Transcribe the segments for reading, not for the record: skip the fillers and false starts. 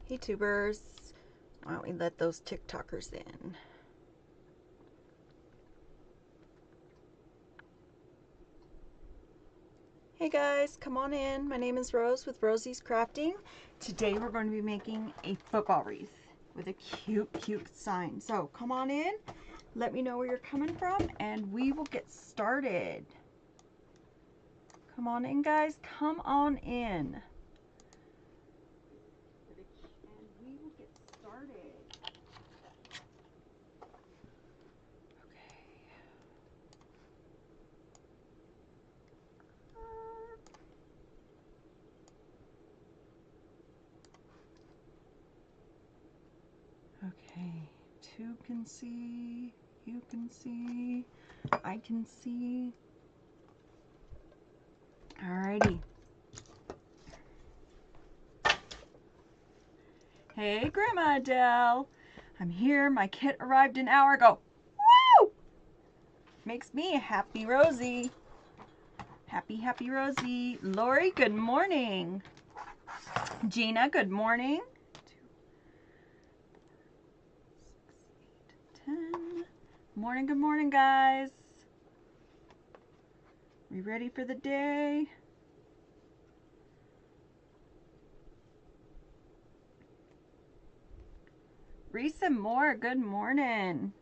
Hey tubers, why don't we let those TikTokers in? Hey guys, come on in. My name is Rose with Rosie's Crafting. Today we're going to be making a football wreath with a cute sign. So come on in, let me know where you're coming from, and we will get started. Come on in guys, come on in. And we will get started. Okay, two can see, you can see, I can see. Alrighty. Hey, Grandma Adele. I'm here. My kit arrived an hour ago. Woo! Makes me a happy Rosie. Happy Rosie. Lori, good morning. Gina, good morning. 2, 4, 6, 8, 10. Good morning, guys. We ready for the day? Reese and Moore, good morning.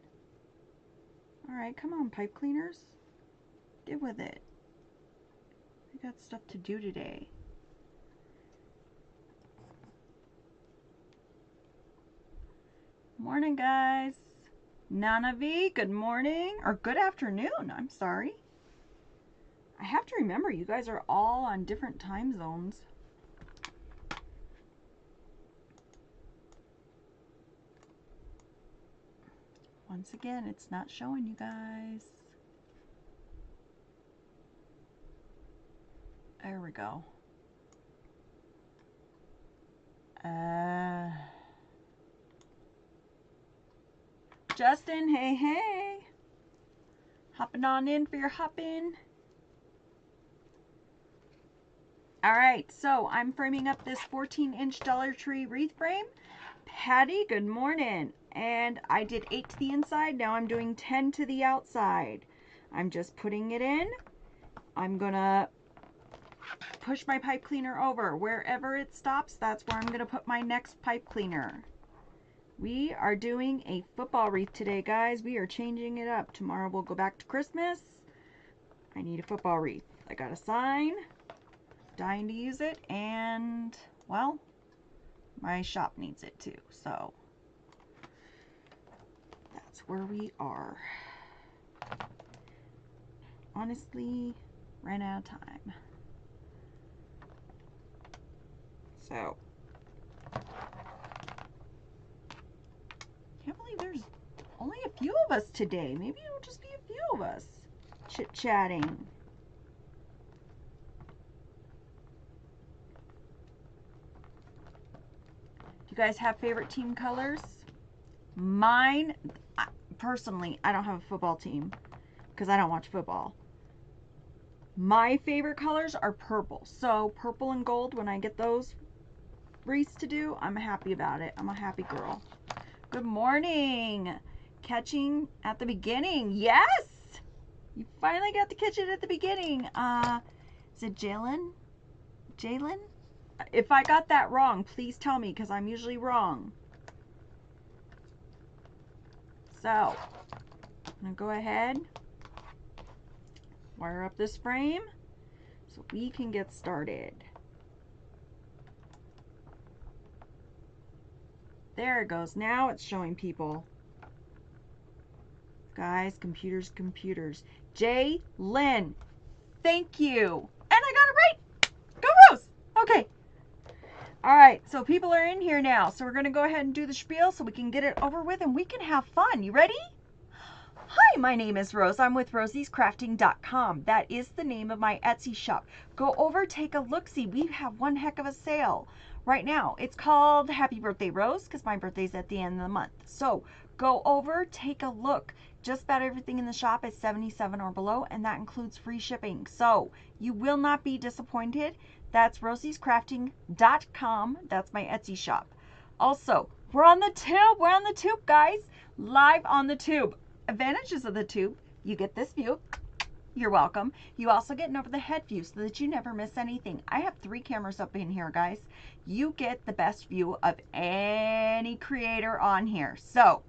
All right, come on, pipe cleaners. Get with it. We got stuff to do today. Morning, guys. Nana V, good morning. Or good afternoon, I'm sorry. I have to remember, you guys are all on different time zones. Once again, it's not showing you guys. There we go. Justin, hey. Hopping on in for your hop-in. Alright, so I'm framing up this 14-inch Dollar Tree wreath frame. Patty, good morning. And I did 8 to the inside, now I'm doing 10 to the outside. I'm just putting it in. I'm gonna push my pipe cleaner over. Wherever it stops, that's where I'm gonna put my next pipe cleaner. We are doing a football wreath today, guys. We are changing it up. Tomorrow we'll go back to Christmas. I need a football wreath. I got a sign. Dying to use it, and well, my shop needs it too, so that's where we are. Honestly, ran out of time. So can't believe there's only a few of us today. Maybe it'll just be a few of us chit-chatting. You guys have favorite team colors? Mine, personally, I don't have a football team because I don't watch football. My favorite colors are purple. So purple and gold, when I get those wreaths to do, I'm happy about it. I'm a happy girl. Good morning. Catching at the beginning. Yes! You finally got to catch it at the beginning. Is it Jalen? Jalen? If I got that wrong, please tell me because I'm usually wrong. So, I'm going to go ahead, wire up this frame so we can get started. There it goes. Now it's showing people. Guys, computers. Jay-Lynn, thank you. And I got it right. Go Rose. Okay. All right, so people are in here now. So we're going to go ahead and do the spiel so we can get it over with and we can have fun. You ready? Hi, my name is Rose. I'm with rosiescrafting.com. That is the name of my Etsy shop. Go over, take a look-see. We have one heck of a sale right now. It's called Happy Birthday Rose because my birthday's at the end of the month. So go over, take a look. Just about everything in the shop is $77 or below, and that includes free shipping. So you will not be disappointed. That's rosiescrafting.com. That's my Etsy shop. Also, we're on the tube. We're on the tube, guys. Live on the tube. Advantages of the tube. You get this view. You're welcome. You also get an over-the-head view so that you never miss anything. I have 3 cameras up in here, guys. You get the best view of any creator on here. So,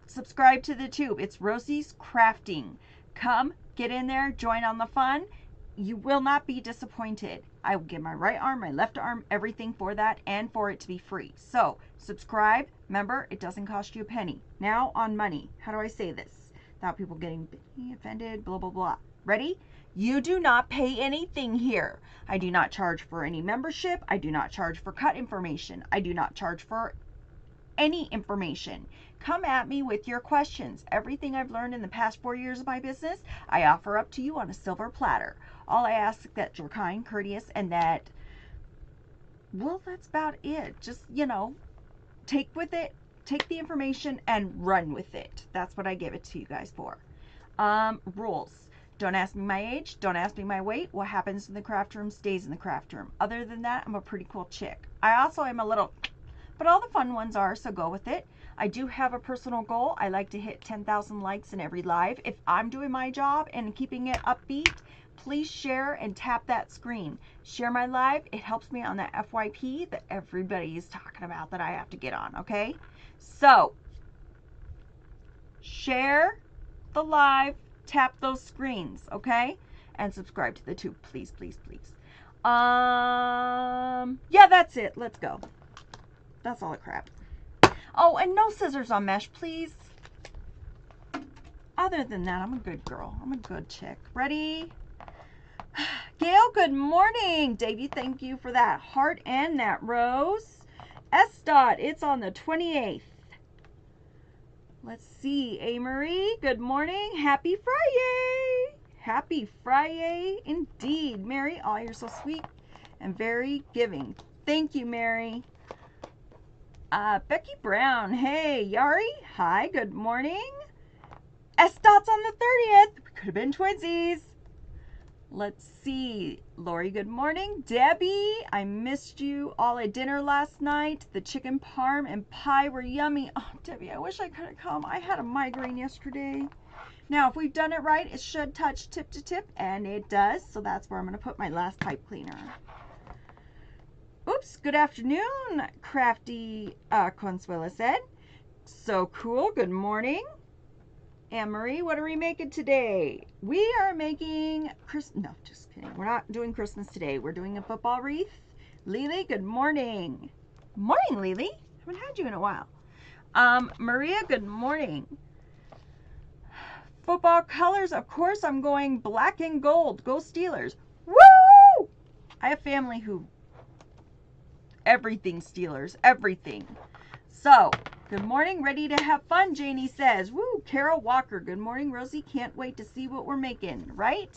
subscribe to the tube. It's Rosie's Crafting. Come, get in there, join on the fun. You will not be disappointed. I will give my right arm, my left arm, everything for that, and for it to be free. So, subscribe. Remember, it doesn't cost you a penny. Now, on money. How do I say this without people getting offended, blah, blah, blah. Ready? You do not pay anything here. I do not charge for any membership. I do not charge for cut information. I do not charge for any information. Come at me with your questions. Everything I've learned in the past 4 years of my business, I offer up to you on a silver platter. All I ask is that you're kind, courteous, and that, well, that's about it. Just, take the information and run with it. That's what I give it to you guys for. Rules. Don't ask me my age. Don't ask me my weight. What happens in the craft room stays in the craft room. Other than that, I'm a pretty cool chick. I also am a little, but all the fun ones are, so go with it. I do have a personal goal. I like to hit 10,000 likes in every live. If I'm doing my job and keeping it upbeat, please share and tap that screen. Share my live. It helps me on that FYP that everybody is talking about that I have to get on, okay? So, share the live, tap those screens, okay? And subscribe to the tube, please, please, please. Yeah, that's it. Let's go. That's all the crap. Oh, and no scissors on mesh, please. Other than that, I'm a good girl. I'm a good chick. Ready? Gail, good morning. Davey, thank you for that heart and that rose. S. Dot, it's on the 28th. Let's see. A. Marie, good morning. Happy Friday. Happy Friday indeed. Mary, oh, you're so sweet and very giving. Thank you, Mary. Becky Brown, hey. Yari, hi, good morning. S. Dot's on the 30th. We could have been twinsies. Let's see. Lori, good morning. Debbie, I missed you all at dinner last night. The chicken parm and pie were yummy. Oh, Debbie, I wish I could have come. I had a migraine yesterday. Now, if we've done it right, it should touch tip to tip, and it does. So that's where I'm going to put my last pipe cleaner. Oops, good afternoon, Crafty Consuela said. So cool, good morning. Anne-Marie, what are we making today? We are making, no, just kidding. We're not doing Christmas today. We're doing a football wreath. Lily, good morning. Morning, Lily. Haven't had you in a while. Maria, good morning. Football colors, of course, I'm going black and gold. Go Steelers. Woo! I have family who everything Steelers, everything. So, good morning, ready to have fun, Janie says. Woo, Carol Walker, good morning, Rosie. Can't wait to see what we're making, right?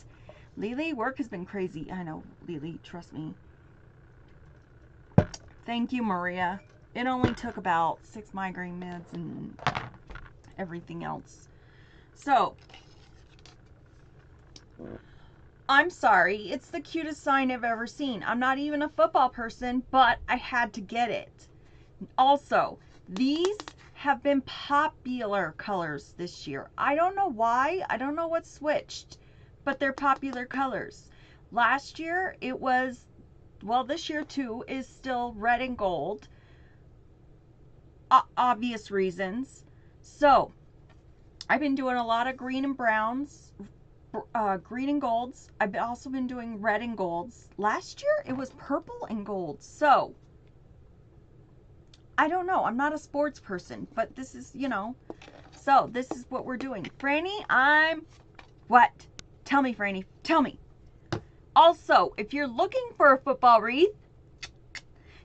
Lily, work has been crazy. I know, Lily, trust me. Thank you, Maria. It only took about 6 migraine meds and everything else. So, I'm sorry. It's the cutest sign I've ever seen. I'm not even a football person, but I had to get it. Also, these have been popular colors this year. I don't know why. I don't know what switched, but they're popular colors. Last year, it was, well, this year too, is still red and gold. Obvious reasons. So, I've been doing a lot of green and browns, green and golds. I've also been doing red and golds. Last year, it was purple and gold. So, I don't know. I'm not a sports person, but this is, so this is what we're doing. Franny, what? Tell me, Franny. Tell me. Also, if you're looking for a football wreath,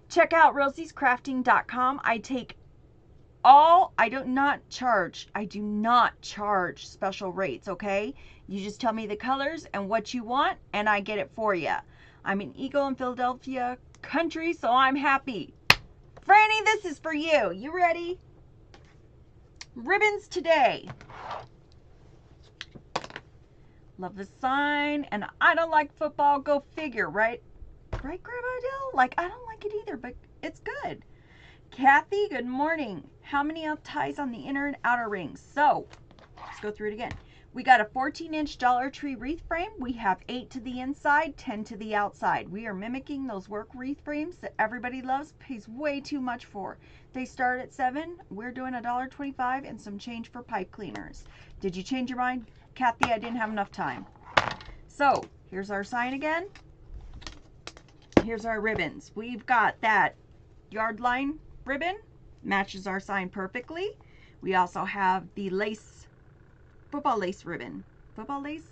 check out rosiescrafting.com. I do not charge special rates, okay? You just tell me the colors and what you want, and I get it for you. I'm an Eagle in Philadelphia country, so I'm happy. Franny, this is for you. You ready? Ribbons today. Love the sign. And I don't like football. Go figure, right? Right, Grandma Adele? Like, I don't like it either, but it's good. Kathy, good morning. How many ties on the inner and outer rings? So, let's go through it again. We got a 14-inch Dollar Tree wreath frame. We have 8 to the inside, 10 to the outside. We are mimicking those work wreath frames that everybody loves, pays way too much for. They start at $7. We're doing $1.25 and some change for pipe cleaners. Did you change your mind? Kathy, I didn't have enough time. So, here's our sign again. Here's our ribbons. We've got that yard line ribbon, matches our sign perfectly. We also have the lace, football lace ribbon. Football lace?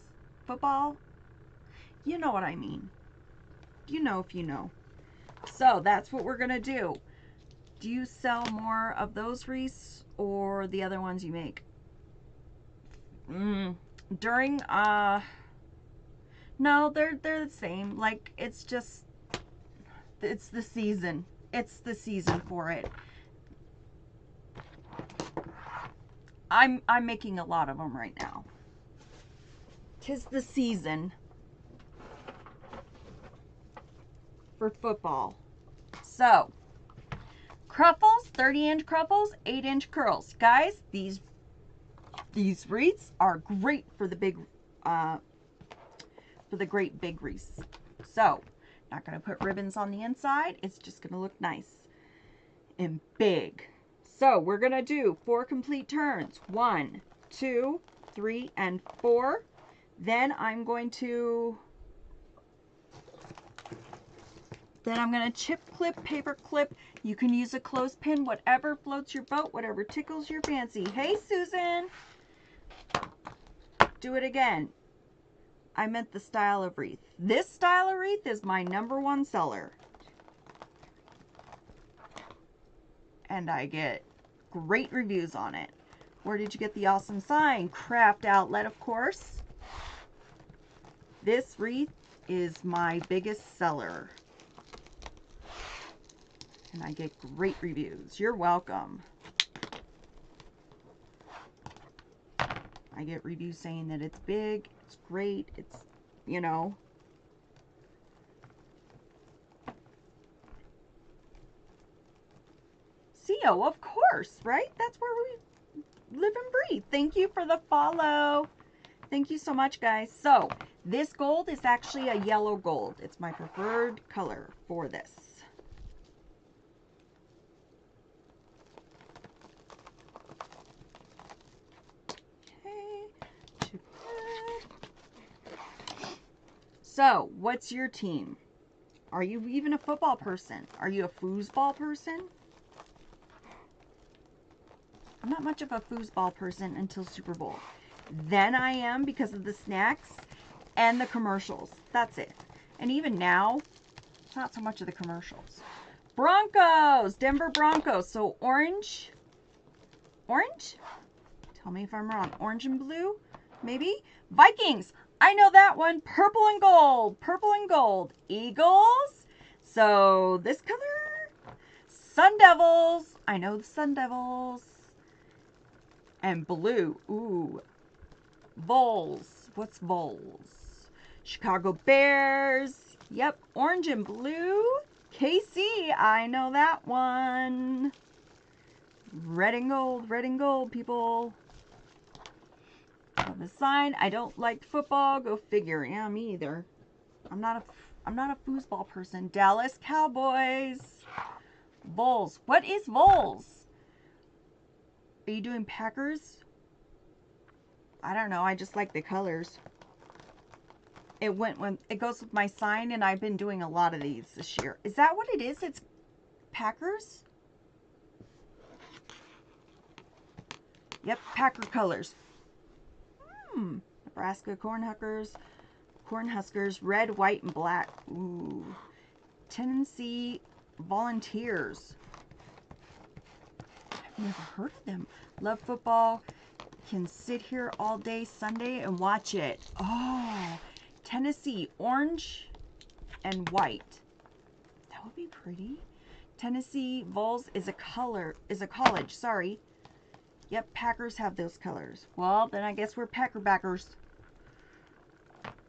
Football? You know what I mean. You know if you know. So that's what we're going to do. Do you sell more of those wreaths or the other ones you make? During, no, they're the same. Like, it's just, it's the season. It's the season for it. I'm making a lot of them right now. 'Tis the season for football. So, cruffles, 30-inch cruffles, 8-inch curls. Guys, these wreaths are great for the big, for the great big wreaths. So, not going to put ribbons on the inside. It's just going to look nice and big. So we're going to do 4 complete turns. 1, 2, 3, and 4. Then I'm going to chip clip, paper clip. You can use a clothespin, whatever floats your boat, whatever tickles your fancy. Hey, Susan. Do it again. I meant the style of wreath. This style of wreath is my #1 seller. And I get great reviews on it. Where did you get the awesome sign? Craft Outlet, of course. This wreath is my biggest seller. And I get great reviews. You're welcome. I get reviews saying that it's big, it's great, it's, you know. CO, of course, right? That's where we live and breathe. Thank you for the follow. Thank you so much, guys. So, this gold is actually a yellow gold. It's my preferred color for this. So, what's your team? Are you even a football person? Are you a foosball person? I'm not much of a foosball person until Super Bowl. Then I am because of the snacks and the commercials. That's it. And even now, it's not so much of the commercials. Broncos! Denver Broncos. So orange? Orange? Tell me if I'm wrong. Orange and blue? Maybe? Vikings! I know that one. Purple and gold. Purple and gold. Eagles. So this color. Sun Devils. I know the Sun Devils. And blue. Ooh. Vols. What's Vols? Chicago Bears. Yep. Orange and blue. KC. I know that one. Red and gold. Red and gold, people. The sign. I don't like football. Go figure. Yeah, me either. I'm not a foosball person. Dallas Cowboys. Vols. What is Vols? Are you doing Packers? I don't know. I just like the colors. It goes with my sign, and I've been doing a lot of these this year. Is that what it is? It's Packers? Yep, Packer colors. Nebraska Cornhuskers, red, white, and black. Ooh. Tennessee Volunteers. I've never heard of them. Love football. Can sit here all day Sunday and watch it. Oh, Tennessee orange and white. That would be pretty. Tennessee Vols is a college, sorry. Yep, Packers have those colors. Well, then I guess we're Packer backers.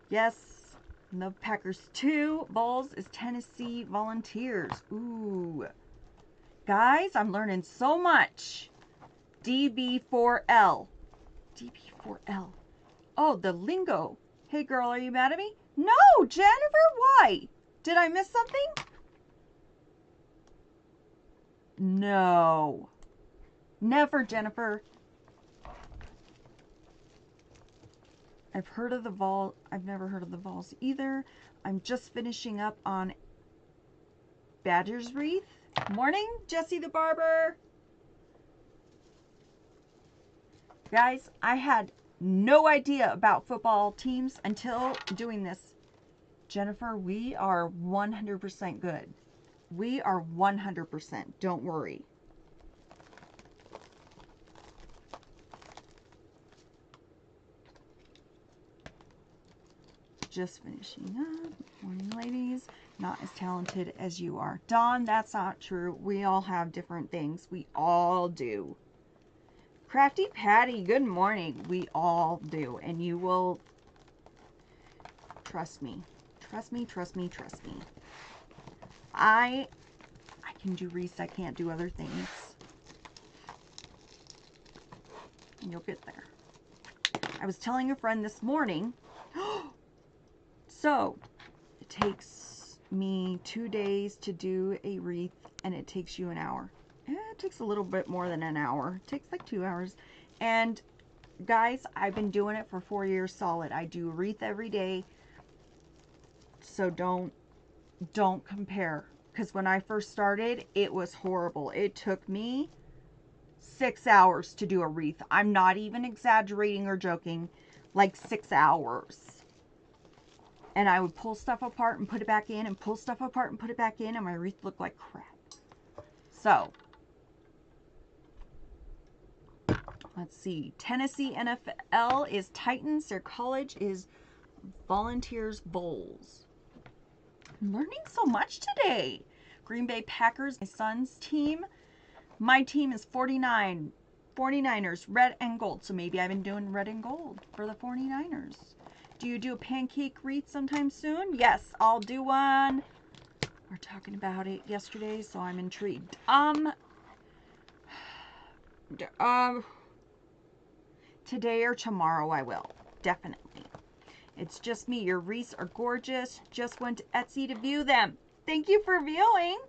Yes, love Packers too. Vols is Tennessee Volunteers. Ooh. Guys, I'm learning so much. DB4L. DB4L. Oh, the lingo. Hey girl, are you mad at me? No, Jennifer, why? Did I miss something? No. Never, Jennifer. I've heard of the Vol. I've never heard of the Vols either. I'm just finishing up on Badger's wreath. Morning, Jessie the barber. Guys, I had no idea about football teams until doing this. Jennifer, we are 100% good. We are 100%. Don't worry. Just finishing up. Morning, ladies. Not as talented as you are. Dawn, that's not true. We all have different things. We all do. Crafty Patty, good morning. We all do. And you will trust me. Trust me, trust me, trust me. I can do wreaths. I can't do other things. And you'll get there. I was telling a friend this morning. So, it takes me 2 days to do a wreath, and it takes you an hour. It takes a little bit more than an hour. It takes like 2 hours. And guys, I've been doing it for 4 years solid. I do a wreath every day. So don't compare. Because when I first started, it was horrible. It took me 6 hours to do a wreath. I'm not even exaggerating or joking. Like 6 hours. And I would pull stuff apart and put it back in, and pull stuff apart and put it back in, and my wreath looked like crap. So, let's see. Tennessee NFL is Titans. Their college is Volunteers Bowls. I'm learning so much today. Green Bay Packers, my son's team. My team is 49ers, red and gold. So maybe I've been doing red and gold for the 49ers. Do you do a pancake wreath sometime soon? Yes, I'll do one. We're talking about it yesterday, so I'm intrigued. Today or tomorrow I will. Definitely. It's just me. Your wreaths are gorgeous. Just went to Etsy to view them. Thank you for viewing.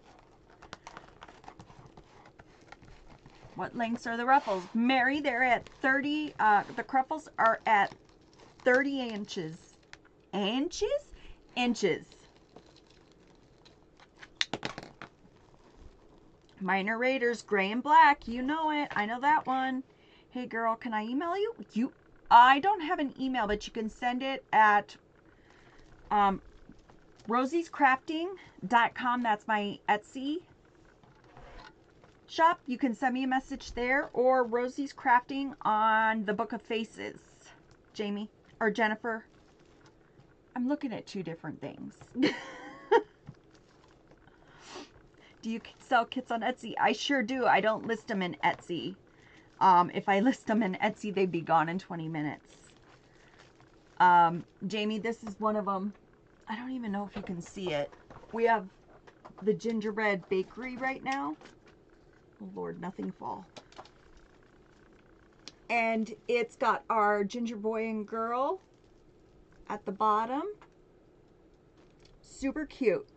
What lengths are the ruffles? Mary, they're at 30. The cruffles are at 30 inches. Inches. Minor Raiders, gray and black. You know it. I know that one. Hey girl, can I email you? I don't have an email, but you can send it at rosiescrafting.com. That's my Etsy shop. You can send me a message there, or Rosie's Crafting on the Book of Faces. Jamie or Jennifer. I'm looking at two different things. Do you sell kits on Etsy? I sure do. I don't list them in Etsy. If I list them in Etsy, they'd be gone in 20 minutes. Jamie, this is one of them. I don't even know if you can see it. We have the gingerbread bakery right now. Oh Lord, nothing fall. And it's got our ginger boy and girl at the bottom. Super cute.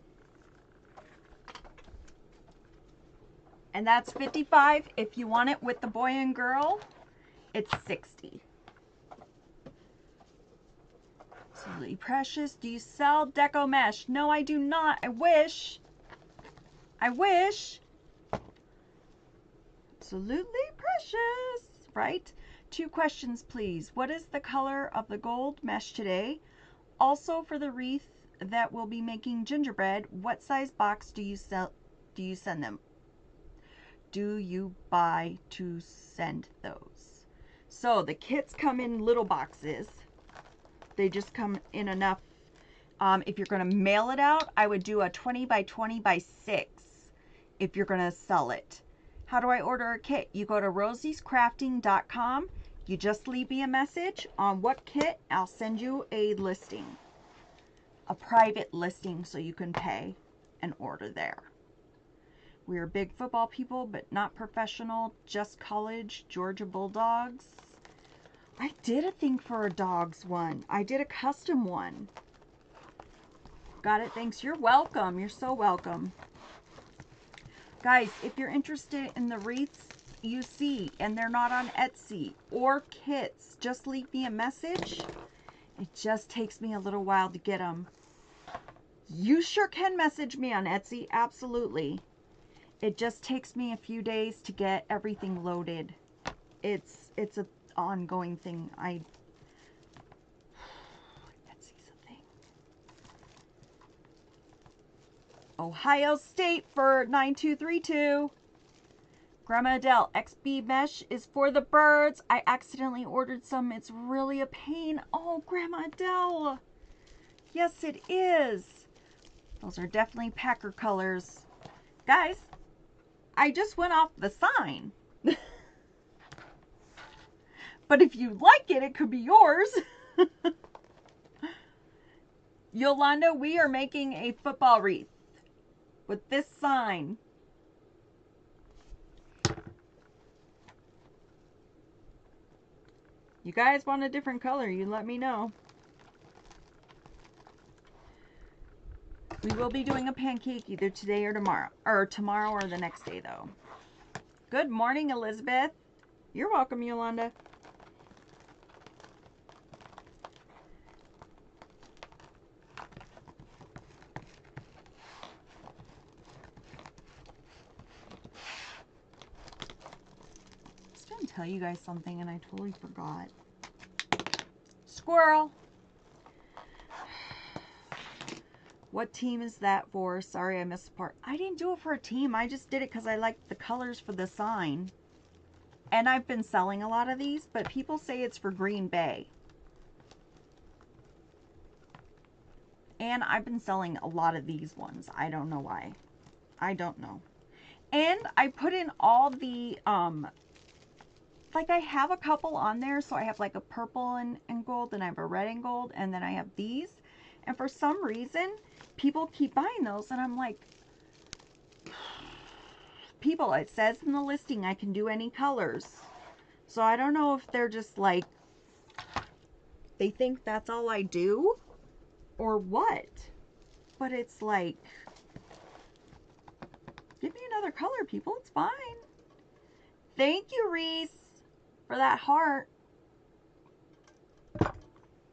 And that's $55. If you want it with the boy and girl, it's $60. Absolutely precious. Do you sell deco mesh? No, I do not. I wish. Absolutely precious, right? 2 questions, please. What is the color of the gold mesh today? Also, for the wreath that will be making gingerbread, what size box do you sell? Do you send them? Do you buy to send those? So the kits come in little boxes. They just come in enough. If you're going to mail it out, I would do a 20 by 20 by 6 if you're going to sell it. How do I order a kit? You go to rosiescrafting.com. You just leave me a message on what kit. I'll send you a listing, a private listing, so you can pay and order there. We are big football people, but not professional, just college, Georgia Bulldogs. I did a thing for a dogs one. I did a custom one. Got it, thanks. You're welcome. You're so welcome. Guys, if you're interested in the wreaths you see and they're not on Etsy or kits, just leave me a message. It just takes me a little while to get them. You sure can message me on Etsy, absolutely. It just takes me a few days to get everything loaded. It's an ongoing thing. Etsy's a thing. Ohio State for 9232. Grandma Adele, XB mesh is for the birds. I accidentally ordered some. It's really a pain. Oh, Grandma Adele. Yes, it is. Those are definitely Packer colors. Guys, I just went off the sign. But if you like it, it could be yours. Yolanda, we are making a football wreath with this sign. You guys want a different color, you let me know. We will be doing a pancake either today or tomorrow. Or tomorrow or the next day, though. Good morning, Elizabeth. You're welcome, Yolanda. I was going to tell you guys something and I totally forgot. Squirrel. What team is that for? Sorry, I missed the part. I didn't do it for a team. I just did it because I liked the colors for the sign. And I've been selling a lot of these, but people say it's for Green Bay. And I've been selling a lot of these ones. I don't know why. I don't know. And I put in all the, like I have a couple on there. So I have like a purple and gold, and I have a red and gold, and then I have these. And for some reason, people keep buying those, and I'm like, people, it says in the listing I can do any colors. So I don't know if they're just like, they think that's all I do or what. But it's like, give me another color, people. It's fine. Thank you, Reese, for that heart.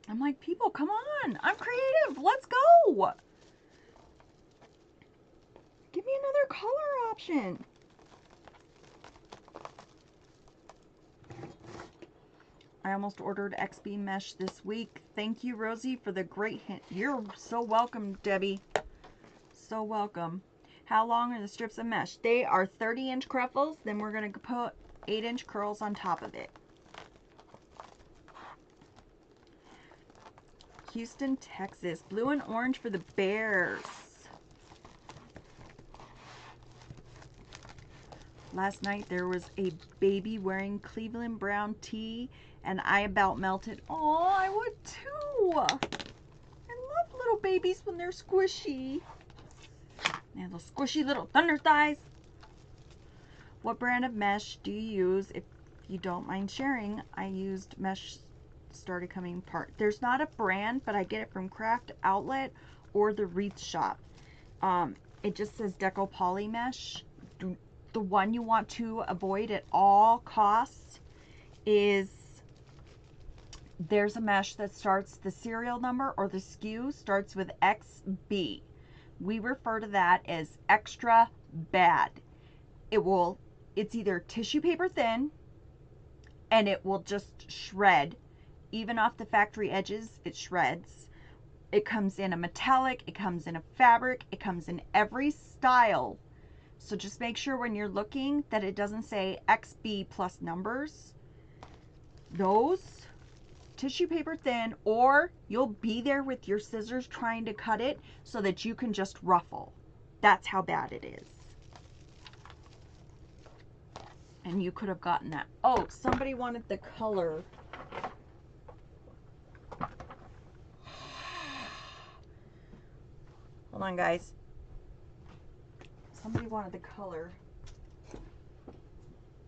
I'm like, people, come on. I'm creative. Let's go. Give me another color option. I almost ordered XB mesh this week. Thank you, Rosie, for the great hint. You're so welcome, Debbie. So welcome. How long are the strips of mesh? They are 30-inch cruffles. Then we're going to put 8-inch curls on top of it. Houston, Texas. Blue and orange for the Bears. Last night there was a baby wearing Cleveland brown tee, and I about melted. Oh, I would too. I love little babies when they're squishy. They have those squishy little thunder thighs. What brand of mesh do you use? If you don't mind sharing, I used mesh started coming apart. There's not a brand, but I get it from Craft Outlet or the Wreath Shop. It just says Deco Poly Mesh. The one you want to avoid at all costs is, there's a mesh that starts, the serial number or the SKU starts with XB. We refer to that as extra bad. It's either tissue paper thin, and it will just shred. Even off the factory edges, it shreds. It comes in a metallic, it comes in a fabric, it comes in every style. So just make sure when you're looking that it doesn't say XB plus numbers. Those, tissue paper thin, or you'll be there with your scissors trying to cut it so that you can just ruffle. That's how bad it is. And you could have gotten that. Oh, somebody wanted the color. Hold on, guys. Somebody wanted the color.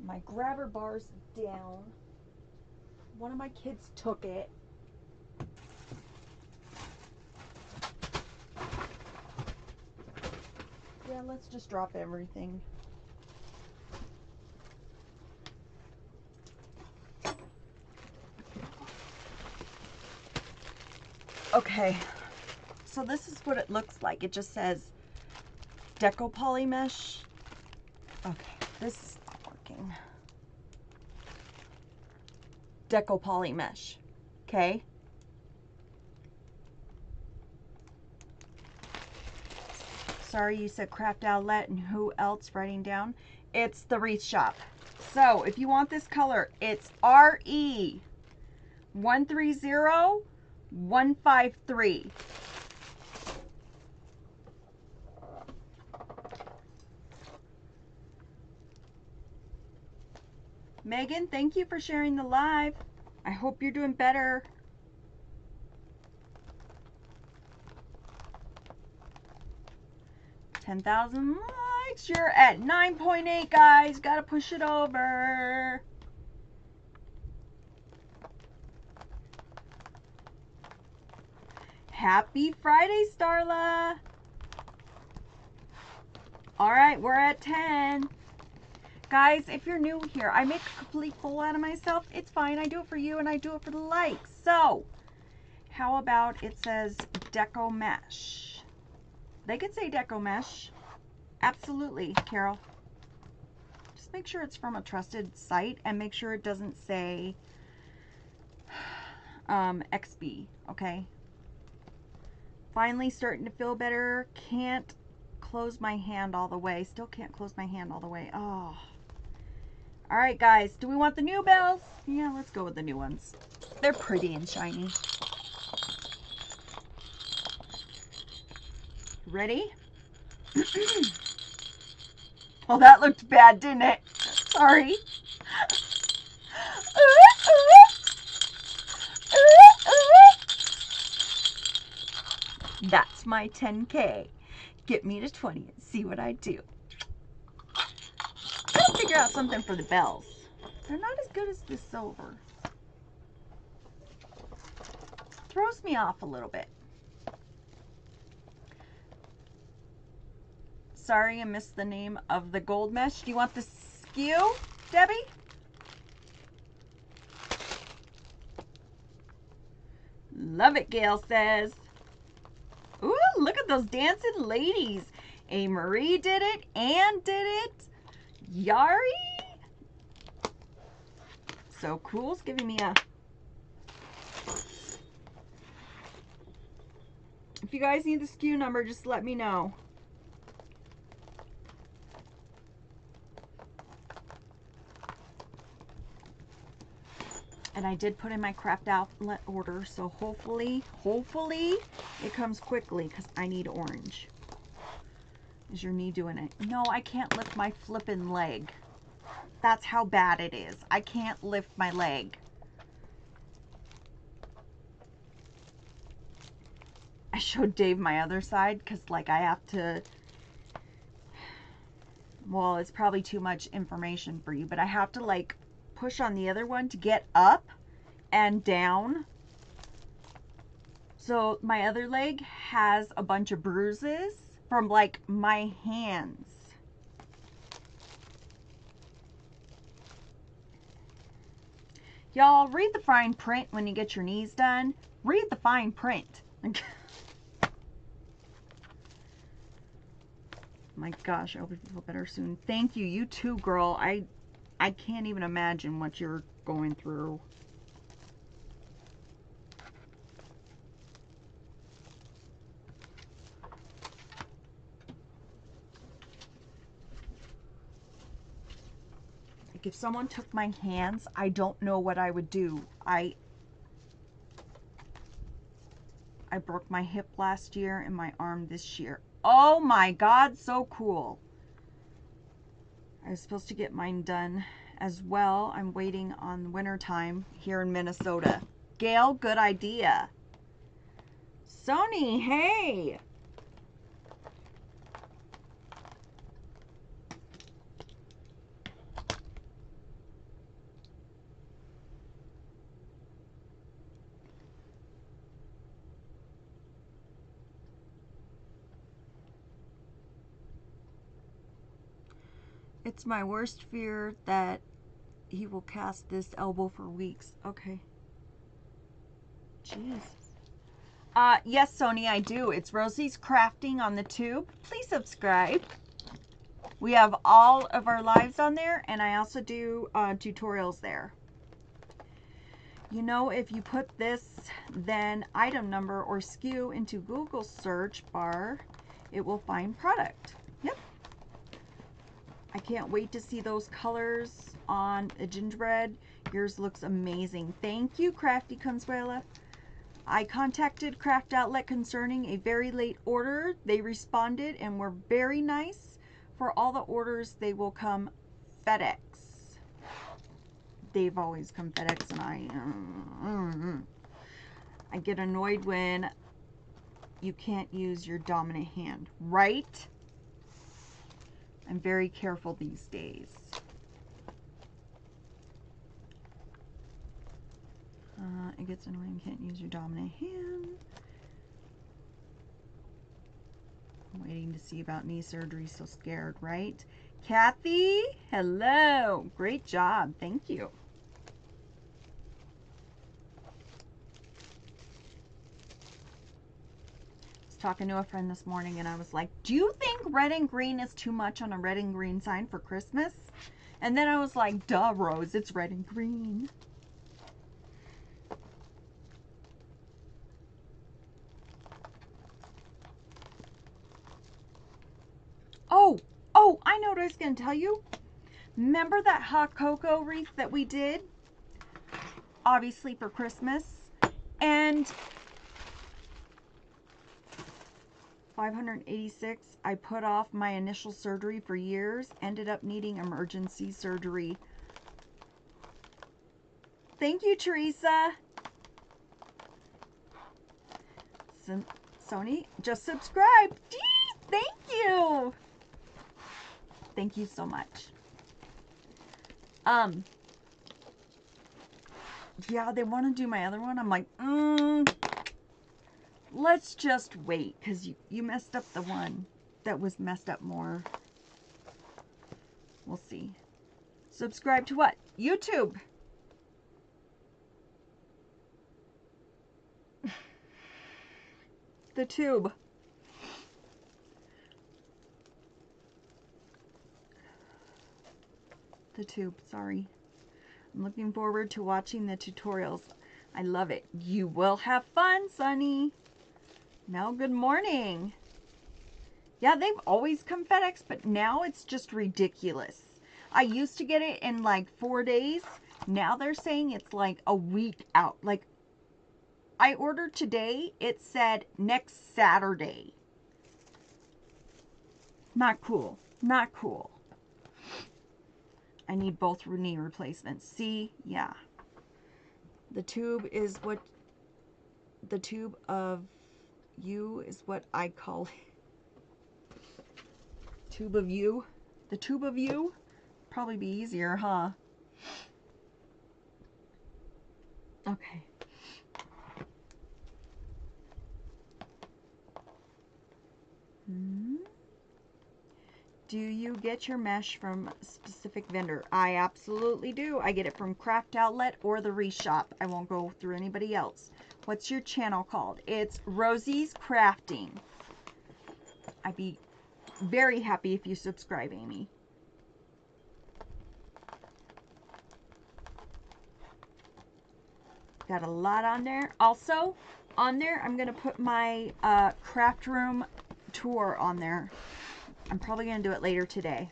My grabber bar's down. One of my kids took it. Yeah, let's just drop everything. Okay, so this is what it looks like. It just says deco poly mesh. Okay, this is not working. Deco poly mesh. Okay. Sorry, you said Craft Outlet, and who else writing down? It's the Wreath Shop. So if you want this color, it's RE 130153. Megan, thank you for sharing the live. I hope you're doing better. $10,000 likes. You're at 9.8, guys. Gotta push it over. Happy Friday, Starla. All right, we're at 10. Guys, if you're new here, I make a complete fool out of myself. It's fine. I do it for you, and I do it for the likes. So, how about it says deco mesh? They could say deco mesh. Absolutely, Carol. Just make sure it's from a trusted site, and make sure it doesn't say XB, okay? Finally starting to feel better. Can't close my hand all the way. Still can't close my hand all the way. Oh. All right, guys. Do we want the new bells? Yeah, let's go with the new ones. They're pretty and shiny. Ready? Oh, that looked bad, didn't it? Sorry. That's my 10K. Get me to 20 and see what I do. Gotta figure out something for the bells. They're not as good as the silver. Throws me off a little bit. Sorry, I missed the name of the gold mesh. Do you want the skew, Debbie? Love it, Gail says. Ooh, look at those dancing ladies. A Marie did it. Anne did it. Yari. So cool. It's giving me a... If you guys need the SKU number, just let me know. And I did put in my Craft Outlet order, so hopefully it comes quickly because I need orange. Is your knee doing it? No, I can't lift my flippin' leg. That's how bad it is. I can't lift my leg. I showed Dave my other side because, like, I have to... Well, it's probably too much information for you, but I have to, like, push on the other one to get up and down. So my other leg has a bunch of bruises from, like, my hands. Y'all, read the fine print when you get your knees done. Read the fine print. My gosh, I hope you feel better soon. Thank you. You too, girl. I can't even imagine what you're going through. Like, if someone took my hands, I don't know what I would do. I broke my hip last year and my arm this year. Oh my God, so cool. I was supposed to get mine done as well. I'm waiting on winter time here in Minnesota. Gail, good idea. Sony, hey. It's my worst fear that he will cast this elbow for weeks. Okay. Jeez. Yes, Sony, I do. It's Rosie's Crafting on the tube. Please subscribe. We have all of our lives on there, and I also do tutorials there. You know, if you put this, then item number or SKU into Google search bar, it will find product. Yep. I can't wait to see those colors on a gingerbread. Yours looks amazing. Thank you, Crafty Consuela. I contacted Craft Outlet concerning a very late order. They responded and were very nice. For all the orders, they will come FedEx. They've always come FedEx, and I get annoyed when you can't use your dominant hand, right? I'm very careful these days. It gets annoying, can't use your dominant hand. I'm waiting to see about knee surgery, so scared, right? Kathy, hello. Great job. Thank you. I was talking to a friend this morning and I was like, do you think red and green is too much on a red and green sign for Christmas? And then I was like, duh, Rose, it's red and green. Oh, I know what I was going to tell you. Remember that hot cocoa wreath that we did? Obviously for Christmas. And 586, I put off my initial surgery for years. Ended up needing emergency surgery. Thank you, Teresa. Sony, just subscribe. Thank you. Thank you so much. Yeah, they want to do my other one. I'm like, let's just wait, because you messed up the one that was messed up more. We'll see. Subscribe to what? YouTube. The tube. The tube, sorry. I'm looking forward to watching the tutorials. I love it. You will have fun, Sunny. Now, good morning. Yeah, they've always come FedEx, but now it's just ridiculous. I used to get it in like 4 days. Now they're saying it's like a week out. Like, I ordered today. It said next Saturday. Not cool. Not cool. I need both knee replacements. See? Yeah. The tube is what... The tube of you is what I call it. Tube of you? The tube of you? Probably be easier, huh? Okay. Do you get your mesh from a specific vendor? I absolutely do. I get it from Craft Outlet or the Reshop. I won't go through anybody else. What's your channel called? It's Rosie's Crafting. I'd be very happy if you subscribe, Amy. Got a lot on there. Also, on there, I'm going to put my craft room tour on there. I'm probably going to do it later today.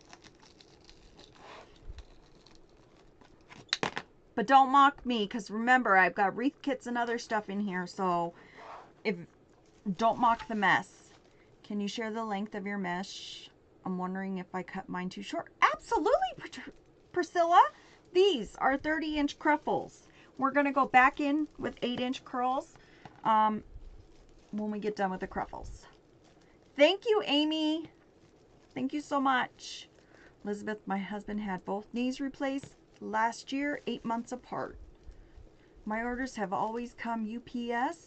But don't mock me, because remember, I've got wreath kits and other stuff in here, so don't mock the mess. Can you share the length of your mesh? I'm wondering if I cut mine too short. Absolutely, Priscilla. These are 30-inch cruffles. We're going to go back in with 8-inch curls when we get done with the cruffles. Thank you, Amy. Thank you so much. Elizabeth, my husband had both knees replaced last year, 8 months apart. My orders have always come USPS.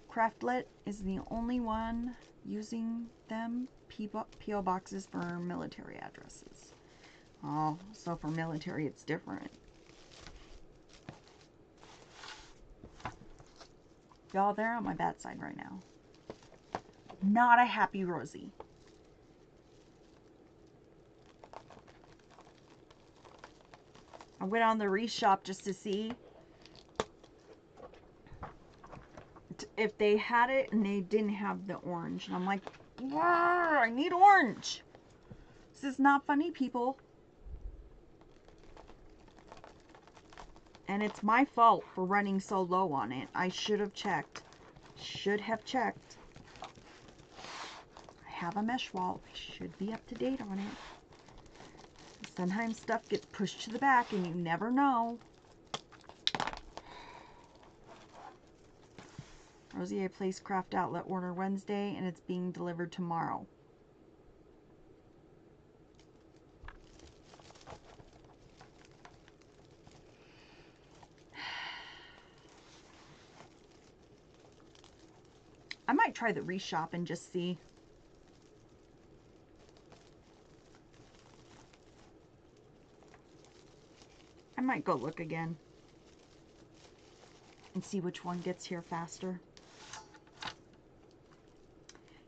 Craftlet is the only one using them P.O. boxes for military addresses. Oh, so for military it's different. Y'all, they're on my bad side right now. Not a happy Rosie. I went on the wreath shop just to see if they had it, and they didn't have the orange. And I'm like, I need orange. This is not funny, people. And it's my fault for running so low on it. I should have checked. Should have checked. I have a mesh wall. I should be up to date on it. Sometimes stuff gets pushed to the back and you never know. Rosie, I placed craft outlet order Wednesday and it's being delivered tomorrow. I might try the reshop and just see. I might go look again and see which one gets here faster.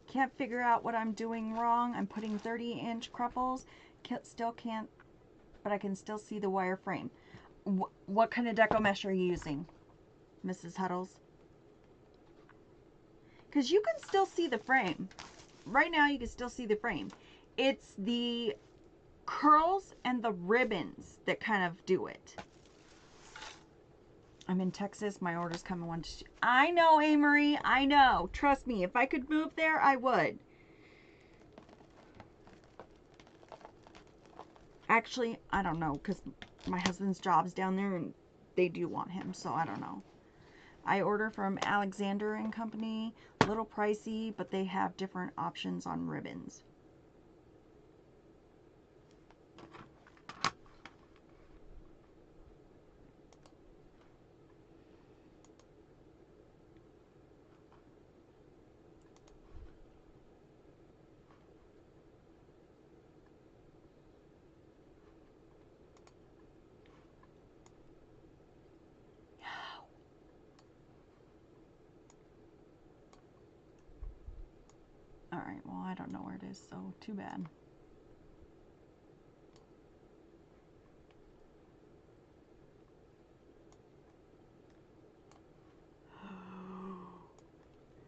Can't figure out what I'm doing wrong. I'm putting 30-inch cruffles. Still can't, but I can still see the wire frame. What kind of deco mesh are you using, Mrs. Huddles? Because you can still see the frame. Right now you can still see the frame. It's the curls and the ribbons that kind of do it. I'm in Texas. My orders come in 1 to 2. I know, Amory. I know. Trust me. If I could move there, I would. Actually, I don't know, because my husband's job's down there and they do want him, so I don't know. I order from Alexander and Company. A little pricey, but they have different options on ribbons. Alright, well, I don't know where it is, so too bad.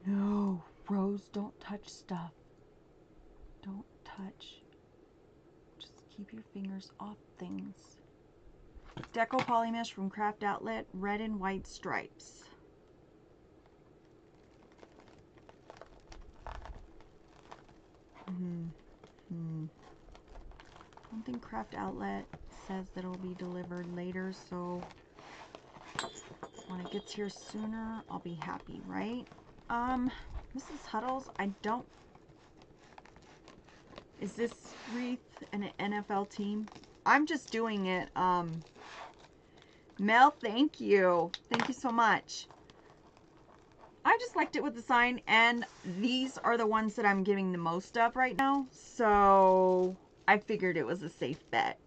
No, Rose, don't touch stuff. Don't touch. Just keep your fingers off things. Deco Polymesh from Craft Outlet, red and white stripes. I don't think Craft Outlet says that it'll be delivered later, so when it gets here sooner, I'll be happy, right? Mrs. Huddles, I don't... Is this wreath an NFL team? I'm just doing it. Mel, thank you. Thank you so much. I just liked it with the sign, and these are the ones that I'm giving the most of right now, so I figured it was a safe bet.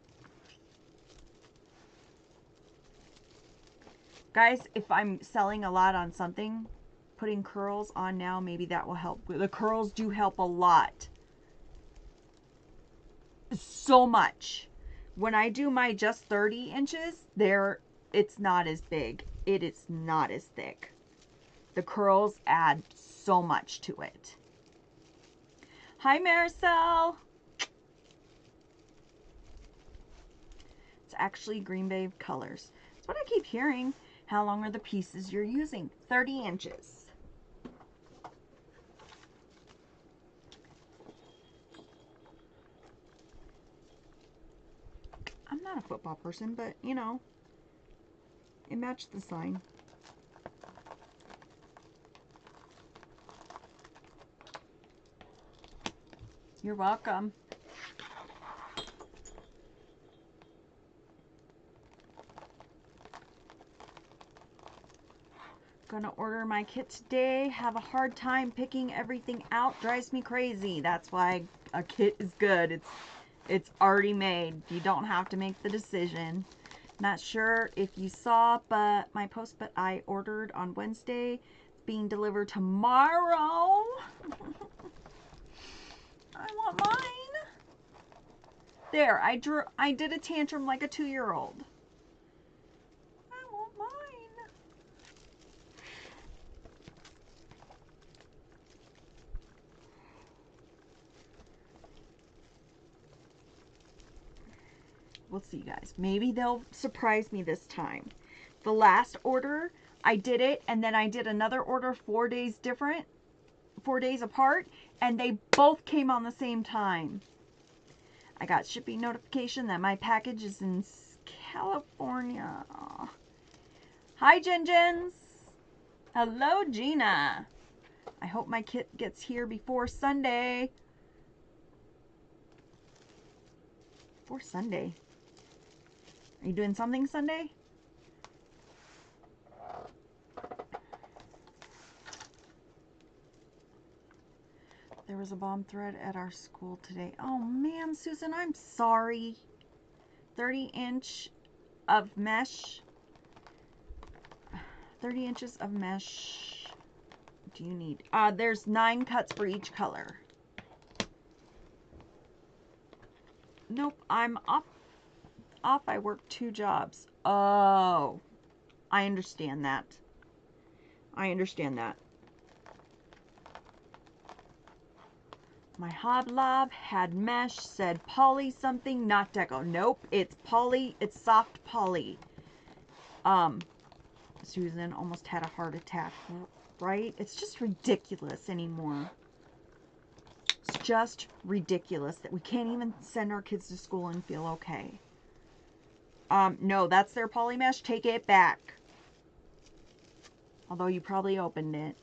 Guys, if I'm selling a lot on something, putting curls on now, maybe that will help. The curls do help a lot. So much. When I do my just 30 inches, it's not as big. It is not as thick. The curls add so much to it. Hi, Maricel. It's actually Green Bay colors. That's what I keep hearing. How long are the pieces you're using? 30 inches. I'm not a football person, but, you know, it matched the sign. You're welcome. Gonna order my kit today. Have a hard time picking everything out. Drives me crazy. That's why I A kit is good. It's already made. You don't have to make the decision. Not sure if you saw but my post, but I ordered on Wednesday. It's being delivered tomorrow. I want mine. There, I did a tantrum like a 2-year-old. I want mine. We'll see, guys. Maybe they'll surprise me this time. The last order, I did it, and then I did another order 4 days apart, and they both came on the same time. I got shipping notification that my package is in California. Hi, Jen. Hello, Gina. I hope my kit gets here before Sunday. Before Sunday. Are you doing something Sunday? There was a bomb threat at our school today. Oh man, Susan, I'm sorry. 30-inch of mesh. 30 inches of mesh. Do you need? There's 9 cuts for each color. Nope, I'm off. I work 2 jobs. Oh, I understand that. My hoblob had mesh, said poly something, not deco. Nope, it's poly, it's soft poly. Susan almost had a heart attack, right? It's just ridiculous anymore. It's just ridiculous that we can't even send our kids to school and feel okay. No, that's their poly mesh. Take it back. Although you probably opened it.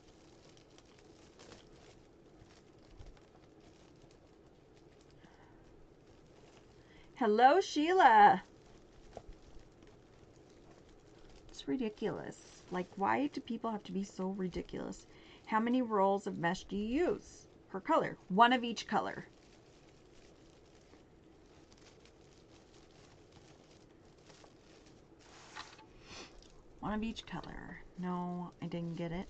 Hello, Sheila. It's ridiculous. Like, why do people have to be so ridiculous? How many rolls of mesh do you use per color? 1 of each color. One of each color. No, I didn't get it.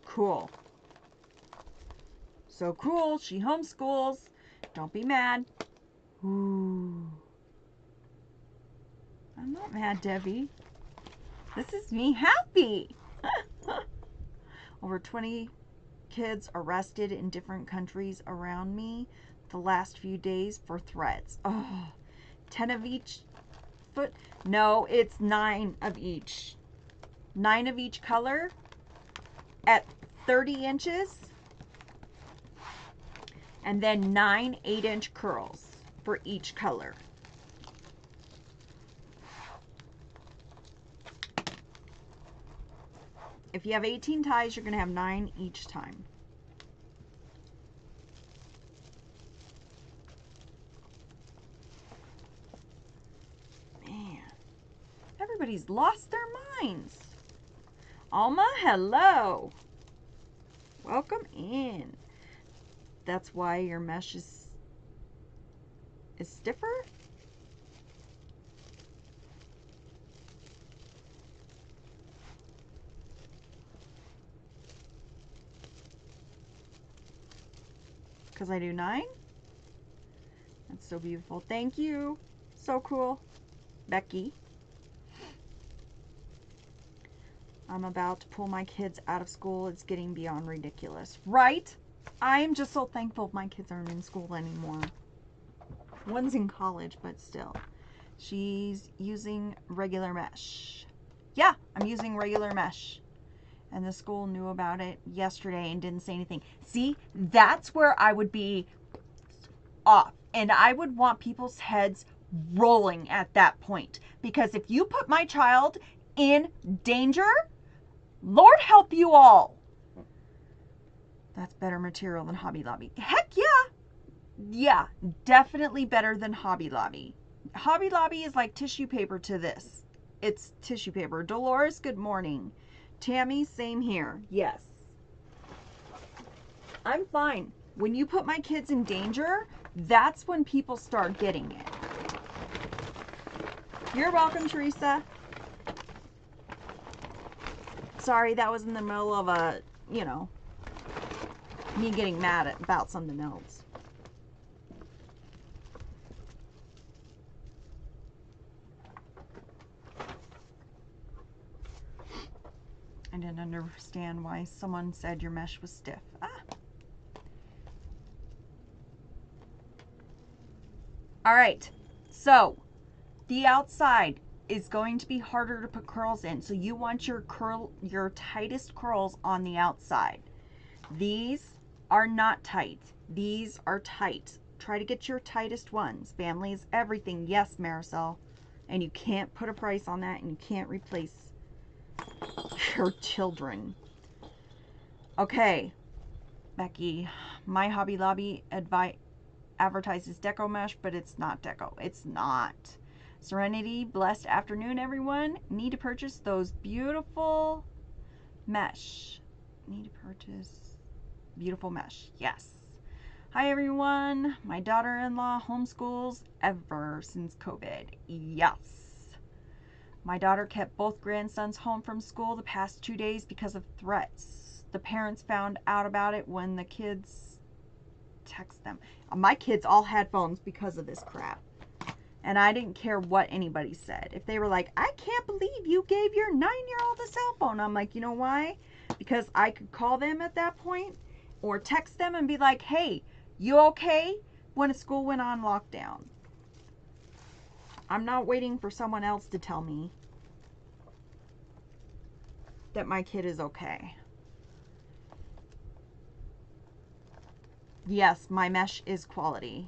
Cool. So cool. She homeschools. Don't be mad. Ooh. I'm not mad, Debbie. This is me happy. Over 20 kids arrested in different countries around me the last few days for threats. Oh, 10 of each foot. No, it's 9 of each. 9 of each color at 30 inches. And then 9 8-inch curls for each color. If you have 18 ties, you're going to have 9 each time. Man, everybody's lost their minds. Alma, hello. Welcome in. That's why your mesh is stiffer? Because I do 9? That's so beautiful. Thank you. So cool. Becky. I'm about to pull my kids out of school. It's getting beyond ridiculous. Right? I am just so thankful my kids aren't in school anymore. One's in college, but still. She's using regular mesh. Yeah, I'm using regular mesh. And the school knew about it yesterday and didn't say anything. See, that's where I would be off. And I would want people's heads rolling at that point. Because if you put my child in danger, Lord help you all. That's better material than Hobby Lobby. Heck yeah. Yeah, definitely better than Hobby Lobby. Hobby Lobby is like tissue paper to this. it's tissue paper. Dolores, good morning. Tammy, same here. Yes. I'm fine. When you put my kids in danger, that's when people start getting it. You're welcome, Teresa. Sorry, that was in the middle of a, you know, me getting mad about something else. I didn't understand why someone said your mesh was stiff. All right, so the outside is going to be harder to put curls in. So you want your tightest curls on the outside. These are not tight. These are tight. Try to get your tightest ones. Family is everything. Yes, Marisol. And you can't put a price on that, and you can't replace your children. Okay, Becky, my Hobby Lobby advertises deco mesh, but it's not deco. It's not. Serenity, blessed afternoon, everyone. Need to purchase those beautiful mesh. Need to purchase beautiful mesh. Yes. Hi, everyone. My daughter-in-law homeschools ever since COVID. Yes. My daughter kept both grandsons home from school the past 2 days because of threats. The parents found out about it when the kids text them. My kids all had phones because of this crap. And I didn't care what anybody said. If they were like, I can't believe you gave your 9-year-old a cell phone. I'm like, you know why? Because I could call them at that point or text them and be like, hey, you okay? When a school went on lockdown. I'm not waiting for someone else to tell me that my kid is okay. Yes, my mesh is quality.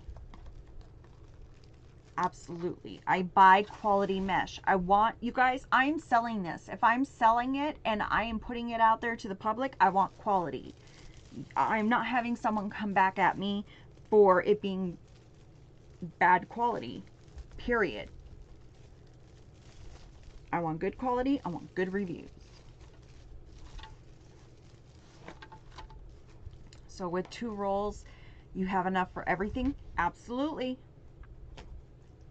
Absolutely. I buy quality mesh. I want, you guys, I'm selling this. If I'm selling it and I am putting it out there to the public, I want quality. I'm not having someone come back at me for it being bad quality. Period. I want good quality. I want good reviews. So with 2 rolls, you have enough for everything? Absolutely.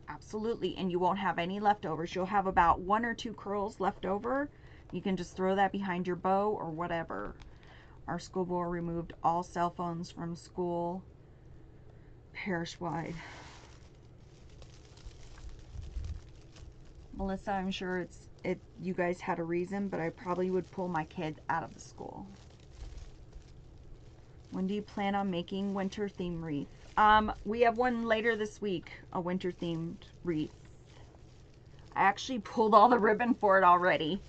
Absolutely. And you won't have any leftovers. You'll have about 1 or 2 curls left over. You can just throw that behind your bow or whatever. Our school board removed all cell phones from school parish-wide. Melissa, I'm sure you guys had a reason, but I probably would pull my kid out of the school. When do you plan on making winter theme wreath? We have one later this week, a winter themed wreath. I actually pulled all the ribbon for it already.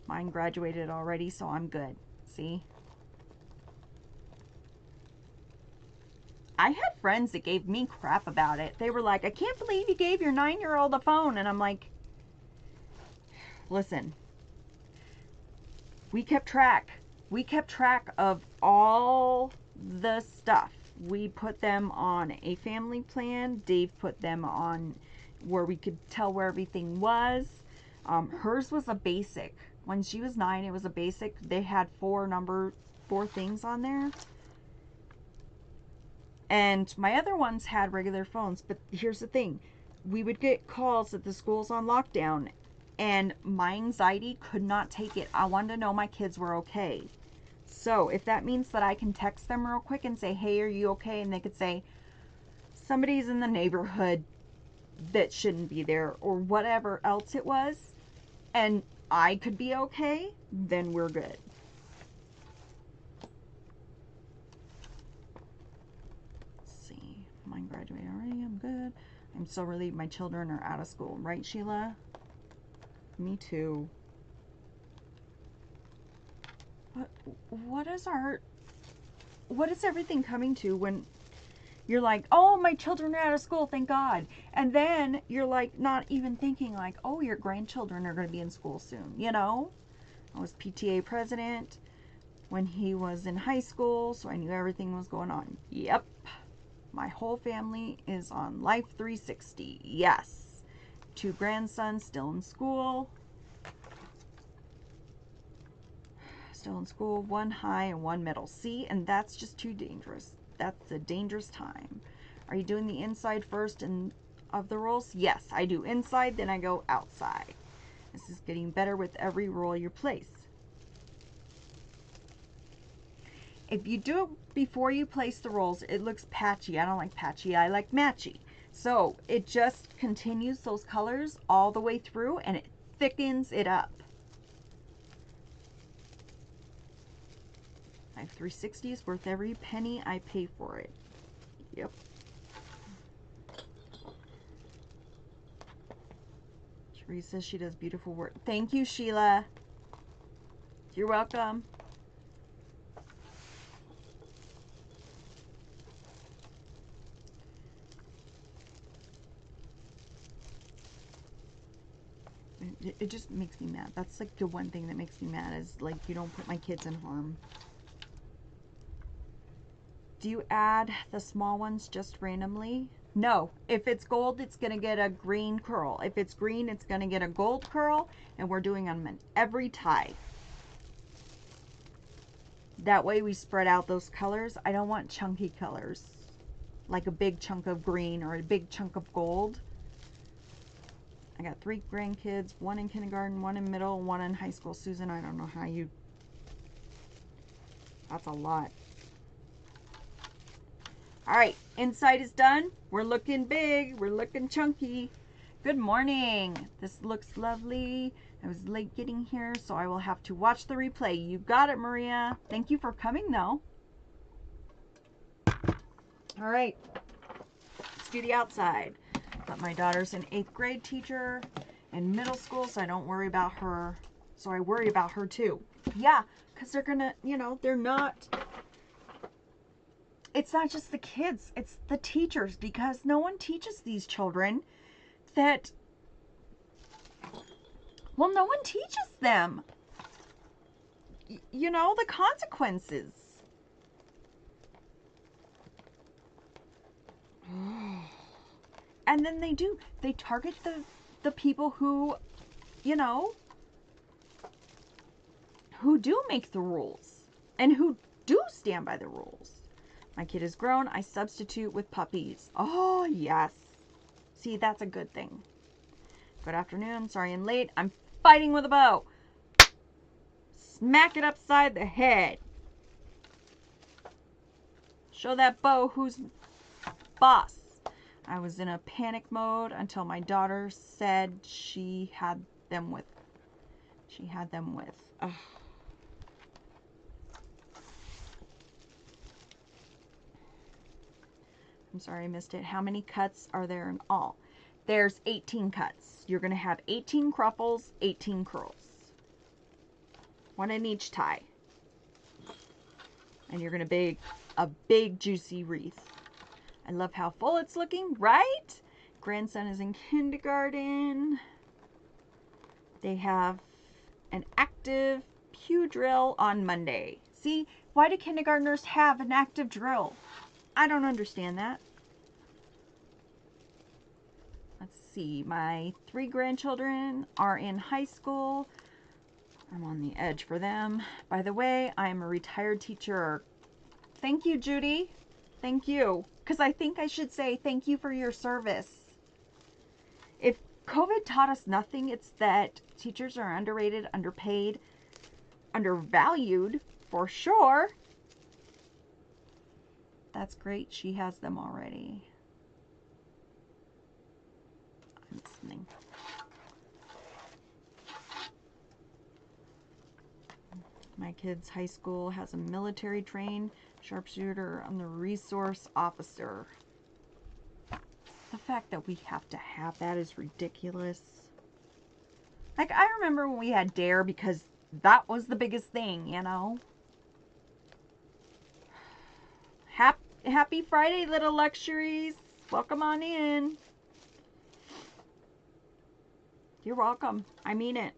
Mine graduated already, so I'm good. See? I had friends that gave me crap about it. They were like, I can't believe you gave your 9-year-old a phone. And I'm like, listen, we kept track. We kept track of all the stuff. We put them on a family plan. Dave put them on where we could tell where everything was. Hers was a basic. When she was 9, it was a basic. They had 4 things on there. And my other ones had regular phones. But here's the thing. We would get calls that the school's on lockdown. And my anxiety could not take it. I wanted to know my kids were okay. So if that means that I can text them real quick and say, hey, are you okay? And they could say, somebody's in the neighborhood that shouldn't be there, or whatever else it was, and I could be okay, then we're good. Let's see. Mine graduated already. I'm good. I'm so relieved my children are out of school. Right, Sheila? Me too. What is everything coming to when you're like, oh, my children are out of school, thank God. And then you're like not even thinking like, oh, your grandchildren are going to be in school soon, you know? I was PTA president when he was in high school, so I knew everything was going on. Yep. My whole family is on Life 360. Yes. 2 grandsons still in school. Still in school, 1 high and 1 middle. See, and that's just too dangerous. That's a dangerous time. Are you doing the inside first and of the rolls? Yes, I do inside, then I go outside. This is getting better with every roll you place. If you do it before you place the rolls, it looks patchy. I don't like patchy, I like matchy. So it just continues those colors all the way through and it thickens it up. My 360 is worth every penny I pay for it. Yep. Sheree says she does beautiful work. Thank you, Sheila. You're welcome. It just makes me mad. That's like the one thing that makes me mad is like you don't put my kids in harm. Do you add the small ones just randomly? No. If it's gold, it's going to get a green curl. If it's green, it's going to get a gold curl. And we're doing them in every tie. That way we spread out those colors. I don't want chunky colors. Like a big chunk of green or a big chunk of gold. I got 3 grandkids, 1 in kindergarten, 1 in middle, 1 in high school. Susan, I don't know how you... That's a lot. Alright, inside is done. We're looking big. We're looking chunky. Good morning. This looks lovely. I was late getting here, so I will have to watch the replay. You got it, Maria. Thank you for coming, though. Alright, let's do the outside. But my daughter's an 8th grade teacher in middle school, so I don't worry about her. So I worry about her too. Yeah, because they're gonna, you know, they're not. It's not just the kids, it's the teachers, because no one teaches these children that, well, no one teaches them, you know, the consequences. And then they target the people who, you know, who do make the rules and who do stand by the rules. My kid is grown. I substitute with puppies. Oh, yes. See, that's a good thing. Good afternoon. I'm sorry I'm late. I'm fighting with a bow. Smack it upside the head. Show that bow who's boss. I was in a panic mode until my daughter said she had them with. Ugh. I'm sorry I missed it. How many cuts are there in all? There's 18 cuts. You're going to have 18 cruffles, 18 curls. 1 in each tie. And you're going to make a big juicy wreath. I love how full it's looking, right? Grandson is in kindergarten. They have an active pew drill on Monday. See, why do kindergartners have an active drill? I don't understand that. Let's see. My 3 grandchildren are in high school. I'm on the edge for them. By the way, I'm a retired teacher. Thank you, Judy. Thank you. Because I think I should say thank you for your service. If COVID taught us nothing, it's that teachers are underrated, underpaid, undervalued, for sure. That's great. She has them already. I'm listening. My kid's high school has a military trained sharpshooter and the resource officer. The fact that we have to have that is ridiculous. Like, I remember when we had DARE because that was the biggest thing, you know. Happy Friday, little luxuries. Welcome on in. You're welcome. I mean it.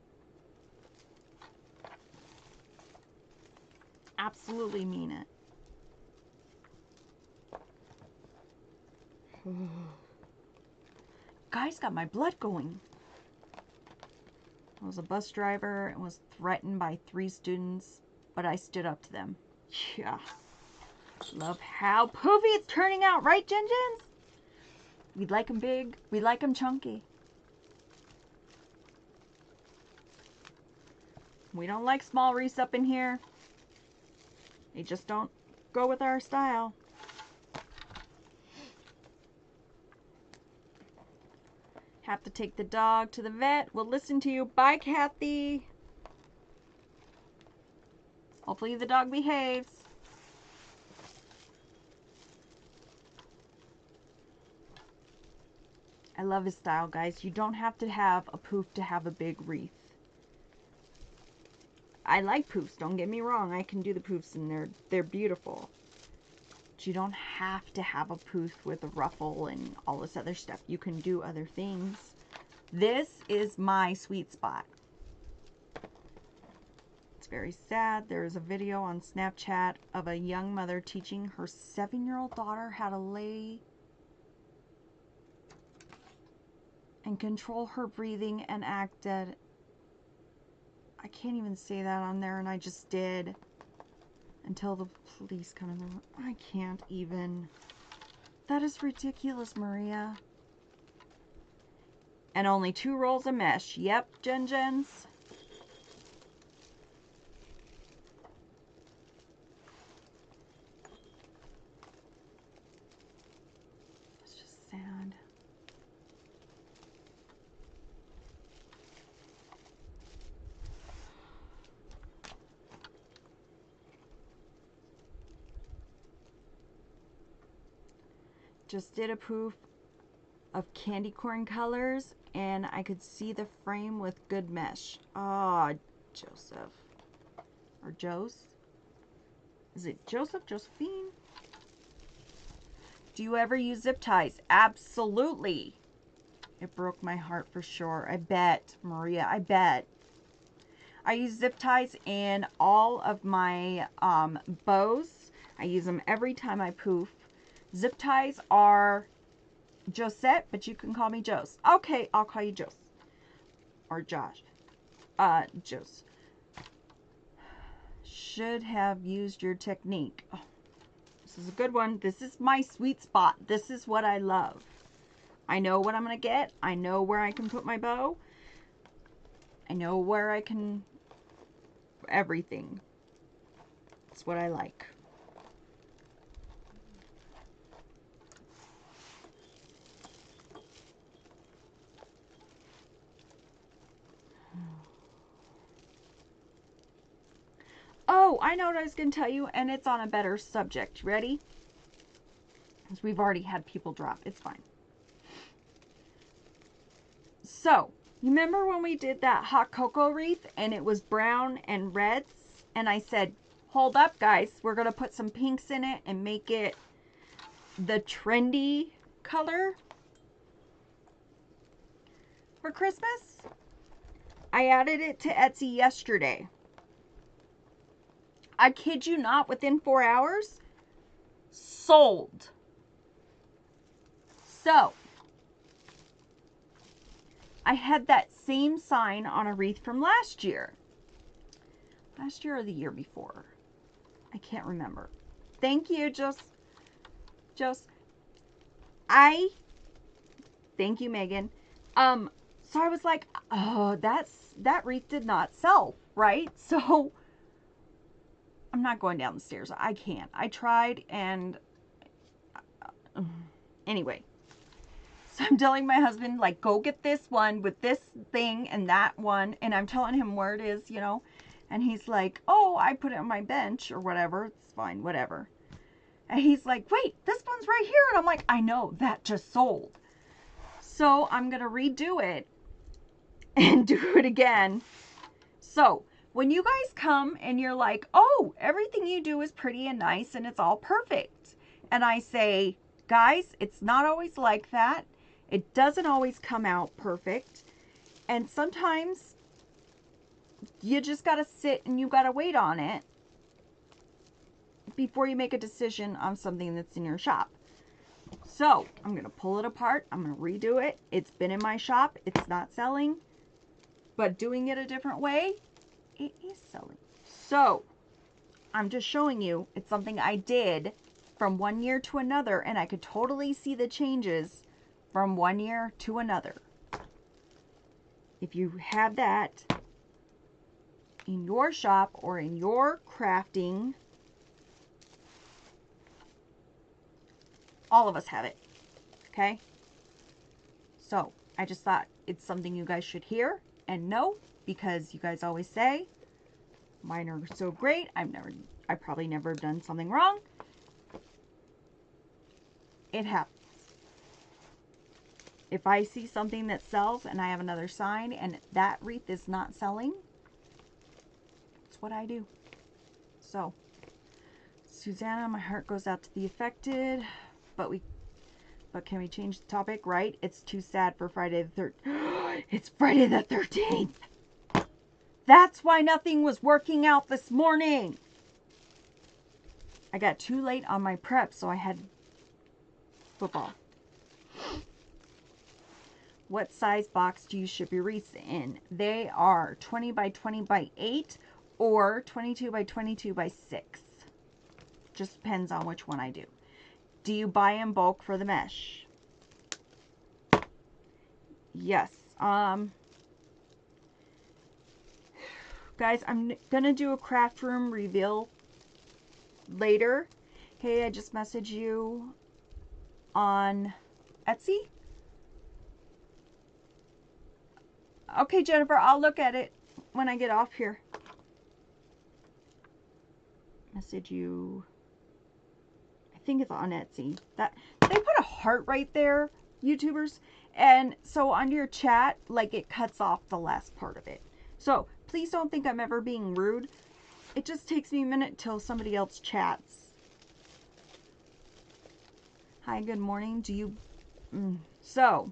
Absolutely mean it. guy's got my blood going. I was a bus driver and was threatened by 3 students, but I stood up to them. Yeah. Love how poofy it's turning out, right, Jen Jens? We'd like them big. We like them chunky. We don't like small wreaths up in here. They just don't go with our style. Have to take the dog to the vet. We'll listen to you. Bye, Kathy. Hopefully the dog behaves. I love his style, guys. You don't have to have a poof to have a big wreath. I like poofs, don't get me wrong. I can do the poofs and they're beautiful. But you don't have to have a poof with a ruffle and all this other stuff. You can do other things. This is my sweet spot. It's very sad. There's a video on Snapchat of a young mother teaching her 7-year-old daughter how to lay and control her breathing and act dead. I can't even say that on there, and I just did. Until the police come in the room. I can't even. That is ridiculous, Maria. And only 2 rolls of mesh. Yep, Jen Jens. It's just sad. Just did a poof of candy corn colors, and I could see the frame with good mesh. Ah, Joseph. Or Jose? Is it Joseph? Josephine? Do you ever use zip ties? Absolutely. It broke my heart for sure. I bet, Maria, I bet. I use zip ties in all of my bows. I use them every time I poof. Zip ties are Josette, but you can call me Jose. Okay, I'll call you Jose. Or Josh. Jose. Should have used your technique. Oh, this is a good one. This is my sweet spot. This is what I love. I know what I'm going to get. I know where I can put my bow. I know where I can... everything. It's what I like. Oh, I know what I was going to tell you, and it's on a better subject. Ready? Because we've already had people drop. It's fine. So, you remember when we did that hot cocoa wreath, and it was brown and reds? And I said, hold up, guys. We're going to put some pinks in it and make it the trendy color for Christmas. I added it to Etsy yesterday. I kid you not, within 4 hours, sold. So, I had that same sign on a wreath from last year. Last year or the year before. I can't remember. Thank you, Thank you, Megan. So I was like, oh, that wreath did not sell, right? So I'm not going down the stairs. I can't. I tried, and anyway. So I'm telling my husband, like, go get this one with this thing and that one. And I'm telling him where it is, you know. And he's like, oh, I put it on my bench or whatever. It's fine, whatever. And he's like, wait, this one's right here. And I'm like, I know, that just sold. So I'm going to redo it and do it again. So when you guys come and you're like, oh, everything you do is pretty and nice and it's all perfect. And I say, guys, it's not always like that. It doesn't always come out perfect. And sometimes you just got to sit and you got to wait on it before you make a decision on something that's in your shop. So I'm going to pull it apart. I'm going to redo it. It's been in my shop. It's not selling. But doing it a different way, it is selling. So I'm just showing you, it's something I did from one year to another, and I could totally see the changes from one year to another. If you have that in your shop or in your crafting, all of us have it, okay? So I just thought it's something you guys should hear and know, because you guys always say mine are so great. I probably never have done something wrong. It happens. If I see something that sells and I have another sign and that wreath is not selling, it's what I do. So, Susanna, my heart goes out to the affected, but can we change the topic? Right? It's too sad for Friday the 13th. It's Friday the 13th. That's why nothing was working out this morning. I got too late on my prep, so I had football. What size box do you ship your wreaths in? They are 20 by 20 by 8 or 22 by 22 by 6. Just depends on which one I do. Do you buy in bulk for the mesh? Yes. Guys, I'm going to do a craft room reveal later. Hey, I just messaged you on Etsy. Okay, Jennifer, I'll look at it when I get off here. Message you. I think it's on Etsy. That they put a heart right there, YouTubers. And so on your chat, like, it cuts off the last part of it. So please don't think I'm ever being rude. It just takes me a minute till somebody else chats. Hi, good morning. Do you... So,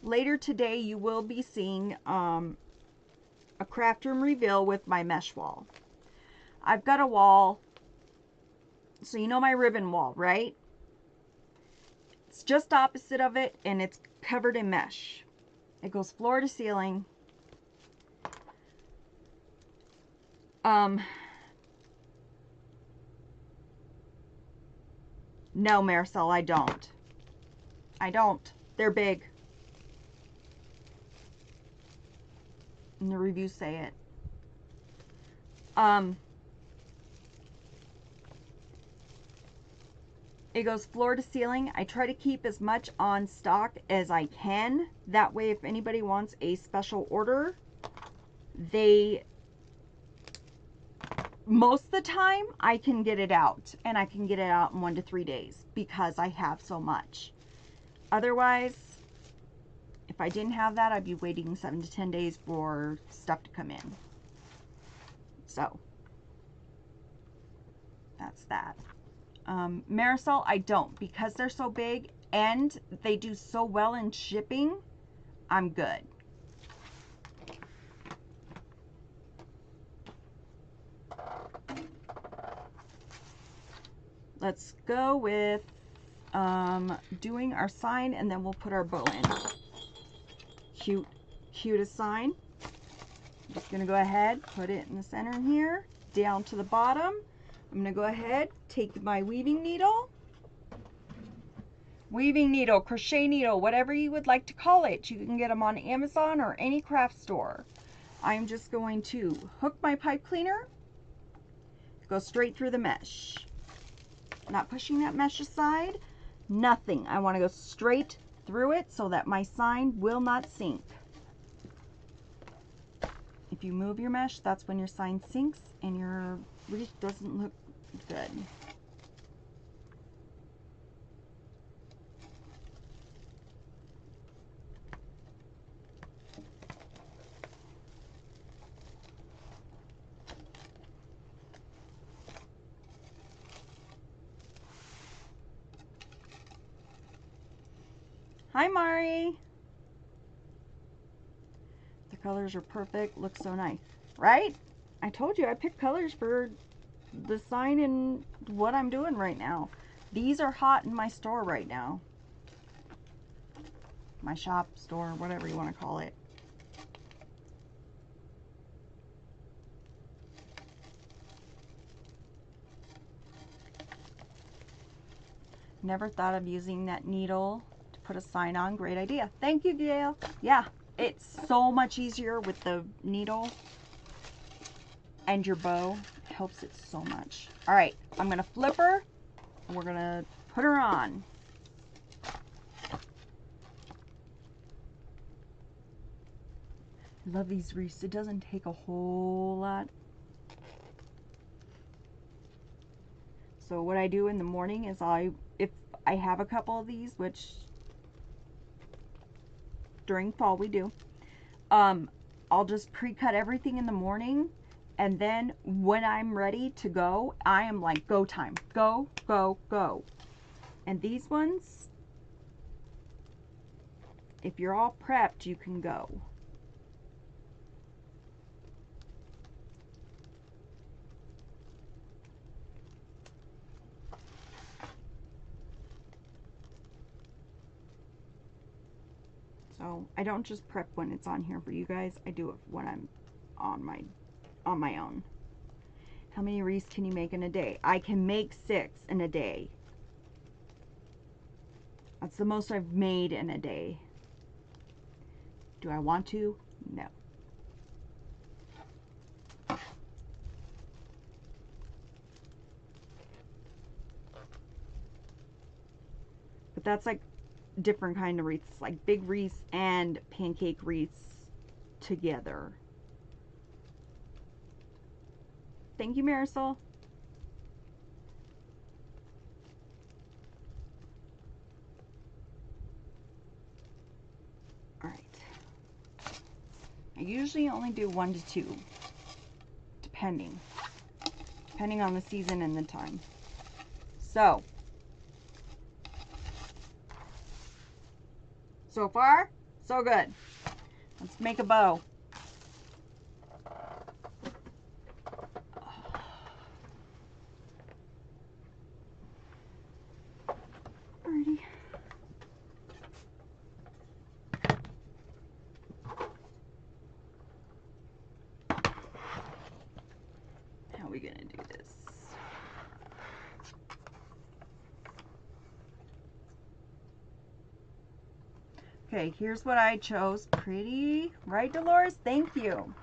later today you will be seeing a craft room reveal with my mesh wall. I've got a wall, so you know my ribbon wall, right? It's just opposite of it, and it's covered in mesh. It goes floor to ceiling. No, Maricel, I don't. I don't. They're big. And the reviews say it. It goes floor to ceiling. I try to keep as much on stock as I can. That way, if anybody wants a special order, most of the time, I can get it out. And I can get it out in 1 to 3 days because I have so much. Otherwise, if I didn't have that, I'd be waiting 7 to 10 days for stuff to come in. So, that's that. Marisol, I don't. Because they're so big and they do so well in shipping, I'm good. Let's go with doing our sign, and then we'll put our bow in. Cutest sign. I'm just going to go ahead, put it in the center here, down to the bottom. I'm going to go ahead, take my weaving needle, crochet needle, whatever you would like to call it. You can get them on Amazon or any craft store. I'm just going to hook my pipe cleaner, go straight through the mesh. Not pushing that mesh aside, nothing. I want to go straight through it so that my sign will not sink. If you move your mesh, that's when your sign sinks and your wreath doesn't look good. Hi, Mari. The colors are perfect. Looks so nice, right? I told you I picked colors for the sign and what I'm doing right now. These are hot in my store right now. My shop, store, whatever you want to call it. Never thought of using that needle to put a sign on. Great idea. Thank you, Gail. Yeah, it's so much easier with the needle and your bow. It helps it so much. All right, I'm going to flip her and we're going to put her on. I love these wreaths. It doesn't take a whole lot. So what I do in the morning is if I have a couple of these, which during fall we do, I'll just pre-cut everything in the morning, and then when I'm ready to go, I am like, go time, go, go, go. And these ones, if you're all prepped, you can go. So I don't just prep when it's on here for you guys. I do it when I'm on my own. How many wreaths can you make in a day? I can make 6 in a day. That's the most I've made in a day. Do I want to? No. But that's like different kind of wreaths, like big wreaths and pancake wreaths together. Thank you, Marisol. All right. I usually only do 1 to 2, depending on the season and the time. So far, so good. Let's make a bow. Alrighty. How are we gonna do this? Okay, here's what I chose. Pretty, right, Dolores? Thank you.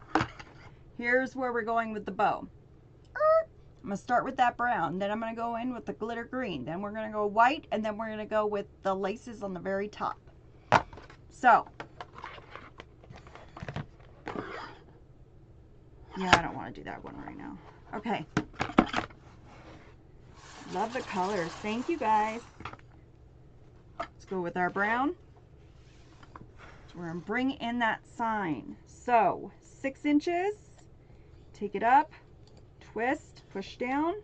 Here's where we're going with the bow. I'm gonna start with that brown, then I'm gonna go in with the glitter green, then we're gonna go white, and then we're gonna go with the laces on the very top. So, yeah, I don't want to do that one right now. Okay. Love the colors. Thank you, guys. Let's go with our brown. We're going to bring in that sign. So 6 inches, take it up, twist, push down.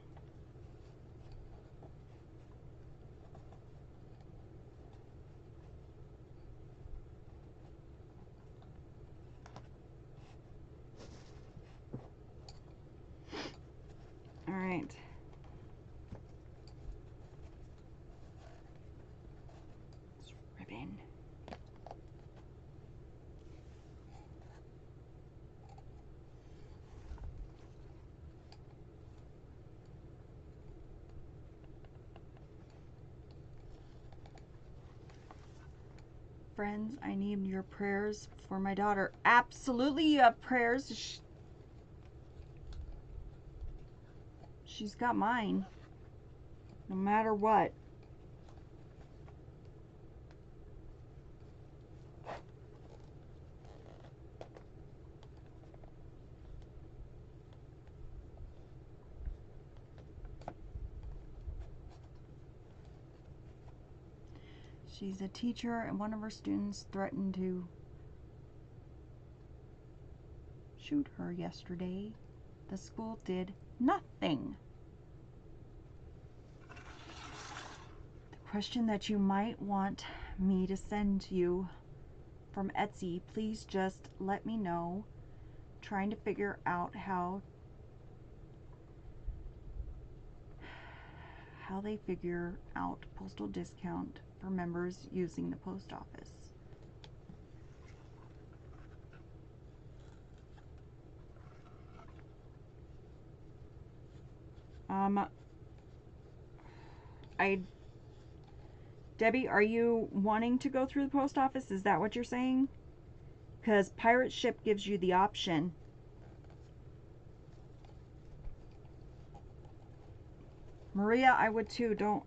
All right. Ribbon. Friends, I need your prayers for my daughter. Absolutely, you have prayers. She's got mine. No matter what. She's a teacher, and one of her students threatened to shoot her yesterday. The school did nothing. The question that you might want me to send you from Etsy, please just let me know. Trying to figure out how how they figure out postal discount for members using the post office. Debbie, are you wanting to go through the post office? Is that what you're saying? Because Pirate Ship gives you the option. Maria, I would too. Don't.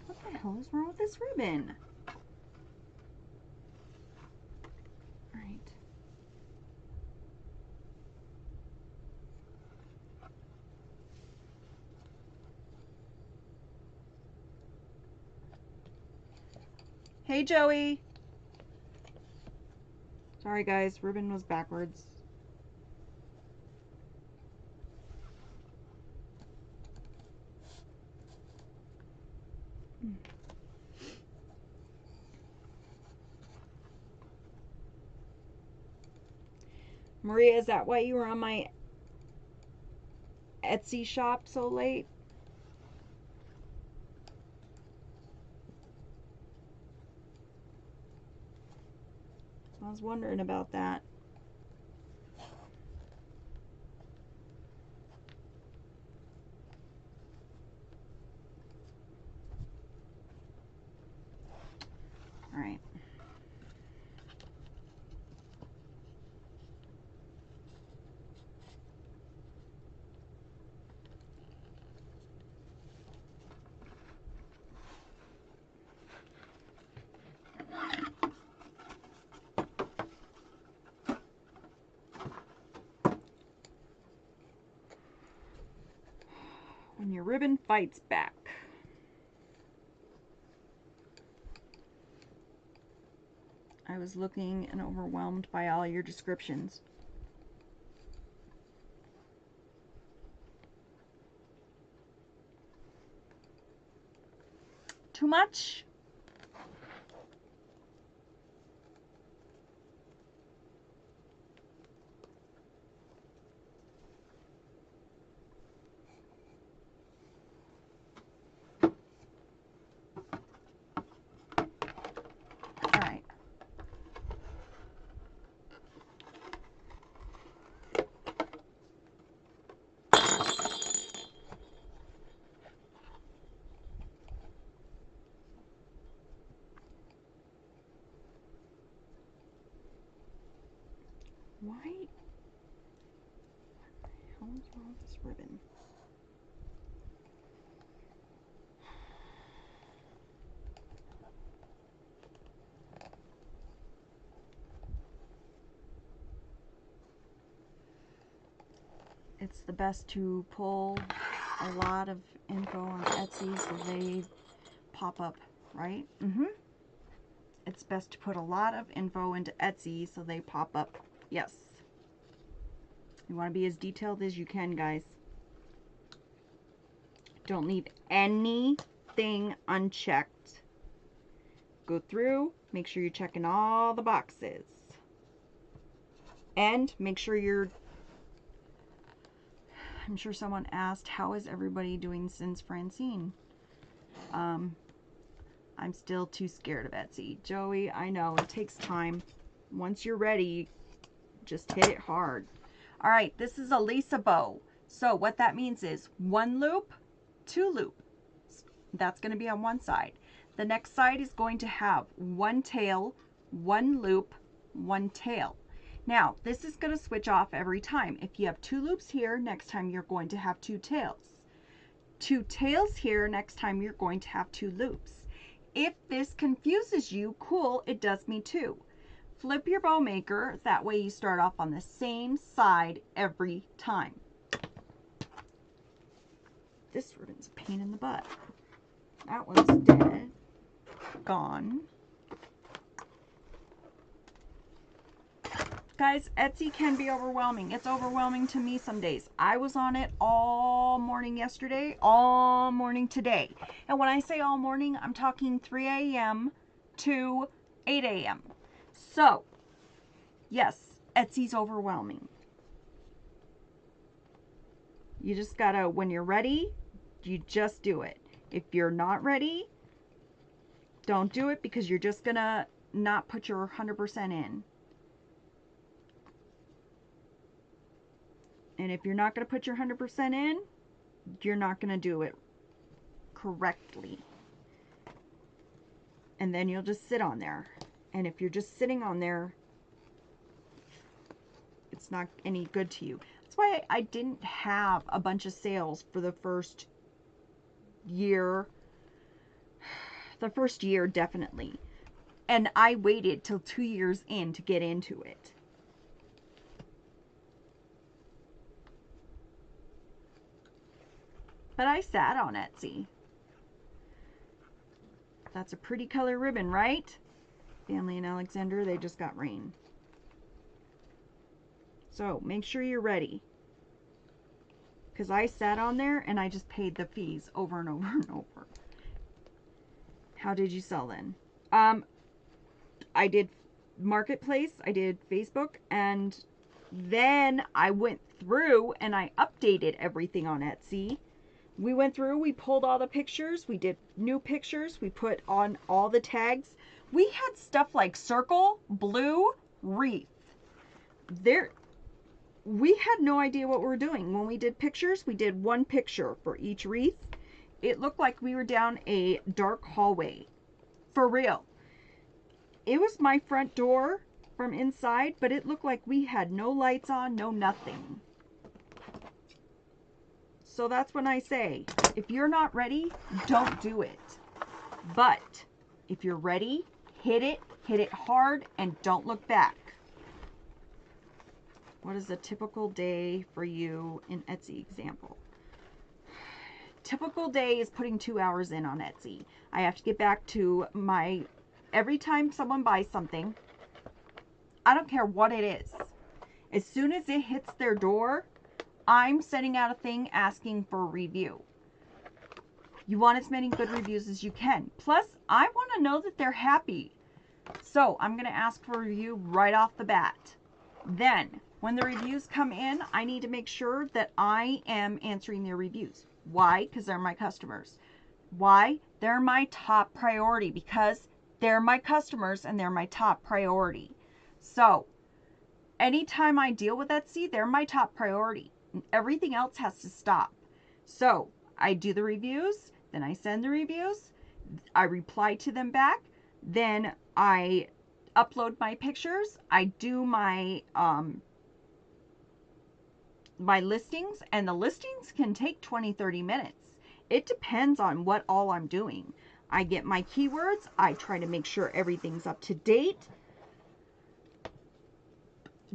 What the hell is wrong with this ribbon? Alright. Hey, Joey. Sorry, guys. Ribbon was backwards. Maria, is that why you were on my Etsy shop so late? I was wondering about that. All right. When your ribbon fights back. I was looking and overwhelmed by all your descriptions. Too much? All right. Why? What the hell is wrong with this ribbon? It's the best to pull a lot of info on Etsy so they pop up, right? It's best to put a lot of info into Etsy so they pop up. Yes. You want to be as detailed as you can, guys. Don't leave anything unchecked. Go through, make sure you're checking all the boxes. And make sure you're... I'm sure someone asked, how is everybody doing since Francine? I'm still too scared of Etsy. Joey, I know, it takes time. Once you're ready, just hit it hard. All right, this is a Lisa bow. So what that means is 1 loop, 2 loop. That's going to be on one side. The next side is going to have 1 tail, 1 loop, 1 tail. Now, this is going to switch off every time. If you have 2 loops here, next time you're going to have 2 tails. 2 tails here, next time you're going to have 2 loops. If this confuses you, cool, it does me too. Flip your bow maker, that way you start off on the same side every time. This ribbon's a pain in the butt. That one's dead. Gone. Guys, Etsy can be overwhelming. It's overwhelming to me some days. I was on it all morning yesterday, all morning today. And when I say all morning, I'm talking 3 a.m. to 8 a.m. So, yes, Etsy's overwhelming. You just gotta, when you're ready, you just do it. If you're not ready, don't do it, because you're just gonna not put your 100% in. And if you're not gonna put your 100% in, you're not gonna do it correctly. And then you'll just sit on there. And if you're just sitting on there, it's not any good to you. That's why I didn't have a bunch of sales for the first year. The first year, definitely. And I waited till 2 years in to get into it. But I sat on Etsy. That's a pretty color ribbon, right? Family in Alexander, they just got rain. So make sure you're ready. Because I sat on there and I just paid the fees over and over and over. How did you sell then? I did Marketplace, I did Facebook, and then I went through and I updated everything on Etsy. We went through, we pulled all the pictures, we did new pictures, we put on all the tags. We had stuff like circle, blue, wreath. We had no idea what we were doing. When we did pictures, we did one picture for each wreath. It looked like we were down a dark hallway. For real. It was my front door from inside, but it looked like we had no lights on, no nothing. So that's when I say, if you're not ready, don't do it. But if you're ready, hit it hard, and don't look back. What is a typical day for you in Etsy example? Typical day is putting 2 hours in on Etsy. I have to get back to my, every time someone buys something, I don't care what it is. As soon as it hits their door, I'm sending out a thing asking for a review. You want as many good reviews as you can. Plus, I want to know that they're happy. So I'm going to ask for a review right off the bat. Then, when the reviews come in, I need to make sure that I am answering their reviews. Why? Because they're my customers. Why? They're my top priority, because they're my customers and they're my top priority. So, anytime I deal with Etsy, they're my top priority. Everything else has to stop. So, I do the reviews, then I send the reviews, I reply to them back, then I upload my pictures, I do my my listings, and the listings can take 20-30 minutes. It depends on what all I'm doing. I get my keywords, I try to make sure everything's up to date.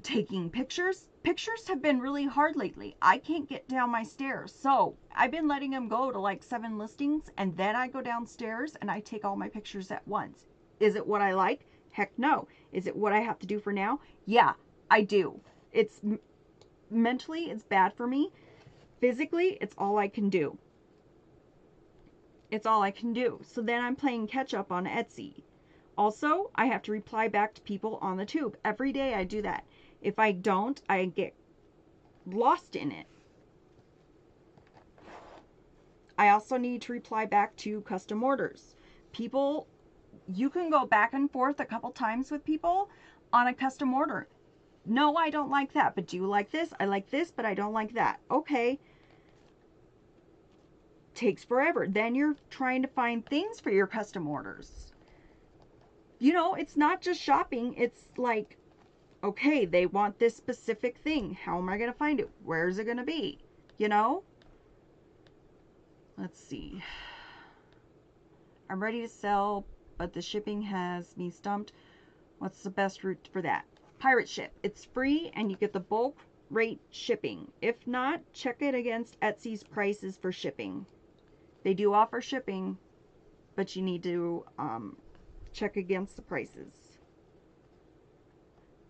Taking pictures. Pictures have been really hard lately. I can't get down my stairs. So I've been letting them go to like 7 listings, and then I go downstairs and I take all my pictures at once. Is it what I like? Heck no. Is it what I have to do for now? Yeah, I do. It's mentally, it's bad for me. Physically, it's all I can do. It's all I can do. So then I'm playing catch up on Etsy. Also, I have to reply back to people on the tube. Every day I do that. If I don't, I get lost in it. I also need to reply back to custom orders. People, you can go back and forth a couple times with people on a custom order. No, I don't like that, but do you like this? I like this, but I don't like that. Okay. Takes forever. Then you're trying to find things for your custom orders. You know, it's not just shopping. It's like, okay, they want this specific thing. How am I going to find it? Where is it going to be? You know? Let's see. I'm ready to sell, but the shipping has me stumped. What's the best route for that? Pirate Ship. It's free and you get the bulk rate shipping. If not, check it against Etsy's prices for shipping. They do offer shipping, but you need to check against the prices.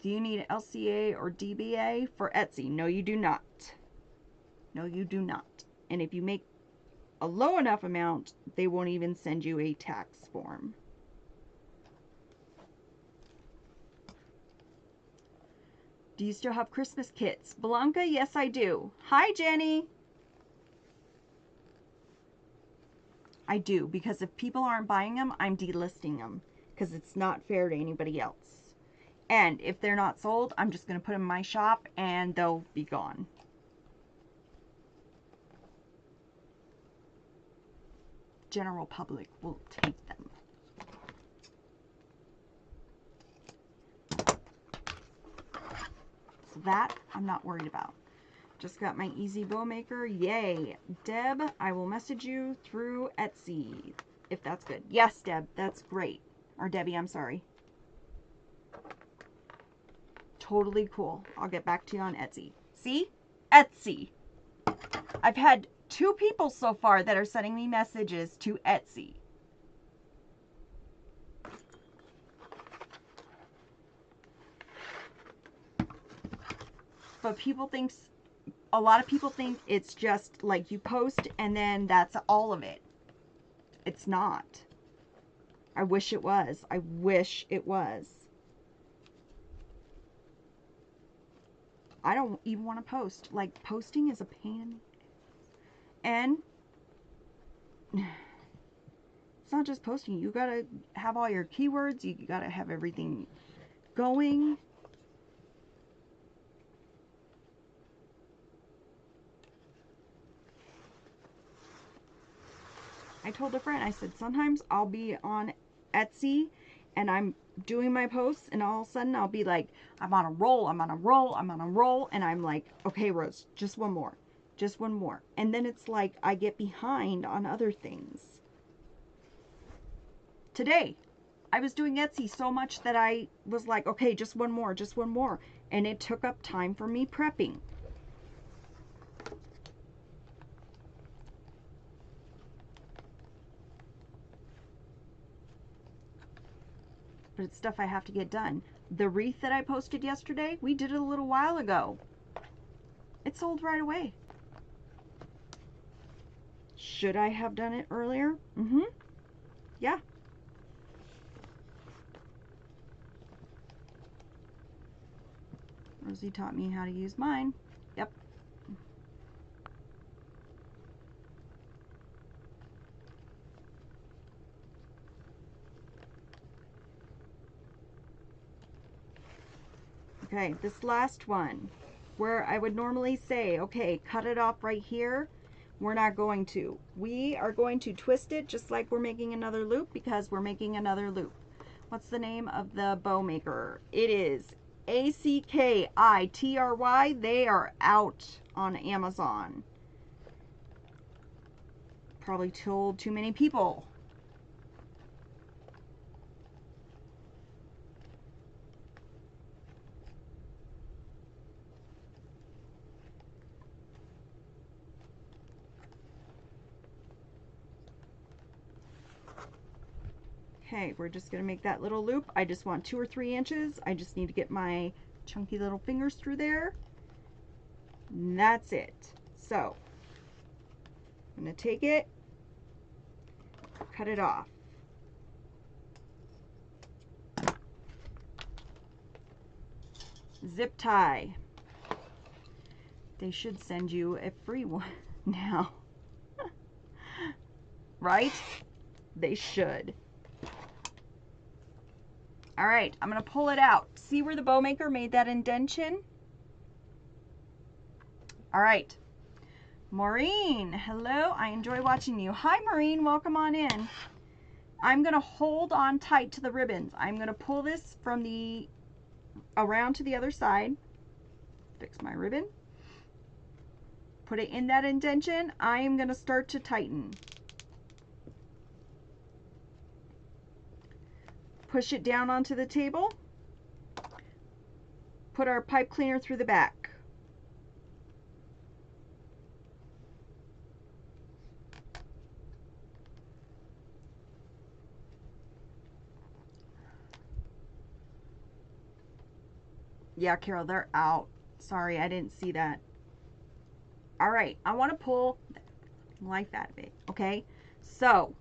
Do you need LCA or DBA for Etsy? No, you do not. No, you do not. And if you make a low enough amount, they won't even send you a tax form. Do you still have Christmas kits? Blanca, yes I do. Hi Jenny. I do, because if people aren't buying them, I'm delisting them, because it's not fair to anybody else. And if they're not sold, I'm just going to put them in my shop and they'll be gone. General public will take them. So that I'm not worried about. Just got my easy bow maker. Yay. Deb, I will message you through Etsy if that's good. Yes, Deb, that's great. Or Debbie, I'm sorry. Totally cool. I'll get back to you on Etsy. See? Etsy. I've had 2 people so far that are sending me messages to Etsy. But a lot of people think it's just like you post and then that's all of it. It's not. I wish it was. I wish it was. I don't even want to post. Like, posting is a pain. And it's not just posting. You gotta have all your keywords. You gotta have everything going. I told a friend, I said, sometimes I'll be on Etsy and I'm doing my posts and all of a sudden I'll be like, I'm on a roll, I'm on a roll, I'm on a roll. And I'm like, okay, Rose, just one more, just one more. And then it's like I get behind on other things. Today, I was doing Etsy so much that I was like, okay, just one more, just one more. And it took up time for me prepping. But it's stuff I have to get done. The wreath that I posted yesterday, we did it a little while ago. It sold right away. Should I have done it earlier? Yeah. Rosie taught me how to use mine. Yep. Okay, this last one, where I would normally say, okay, cut it off right here, we're not going to. We are going to twist it just like we're making another loop, because we're making another loop. What's the name of the bow maker? It is ACKITRY. They are out on Amazon. Probably told too many people. Okay, we're just going to make that little loop. I just want 2 or 3 inches. I just need to get my chunky little fingers through there. And that's it. So, I'm going to take it, cut it off. Zip tie. They should send you a free one now. Right? They should. All right, I'm going to pull it out. See where the bow maker made that indentation? All right. Maureen, hello. I enjoy watching you. Hi, Maureen. Welcome on in. I'm going to hold on tight to the ribbons. I'm going to pull this from the around to the other side. Fix my ribbon. Put it in that indentation. I am going to start to tighten. Push it down onto the table. Put our pipe cleaner through the back. Yeah, Carol, they're out. Sorry, I didn't see that. All right, I want to pull life out of it, okay? So,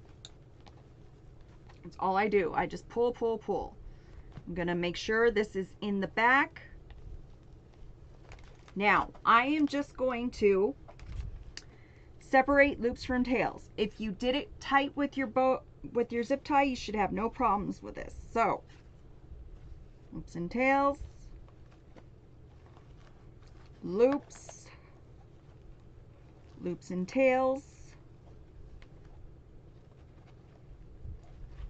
that's all I do. I just pull, pull, pull. I'm going to make sure this is in the back. Now, I am just going to separate loops from tails. If you did it tight with your zip tie, you should have no problems with this. So, loops and tails, loops, loops and tails,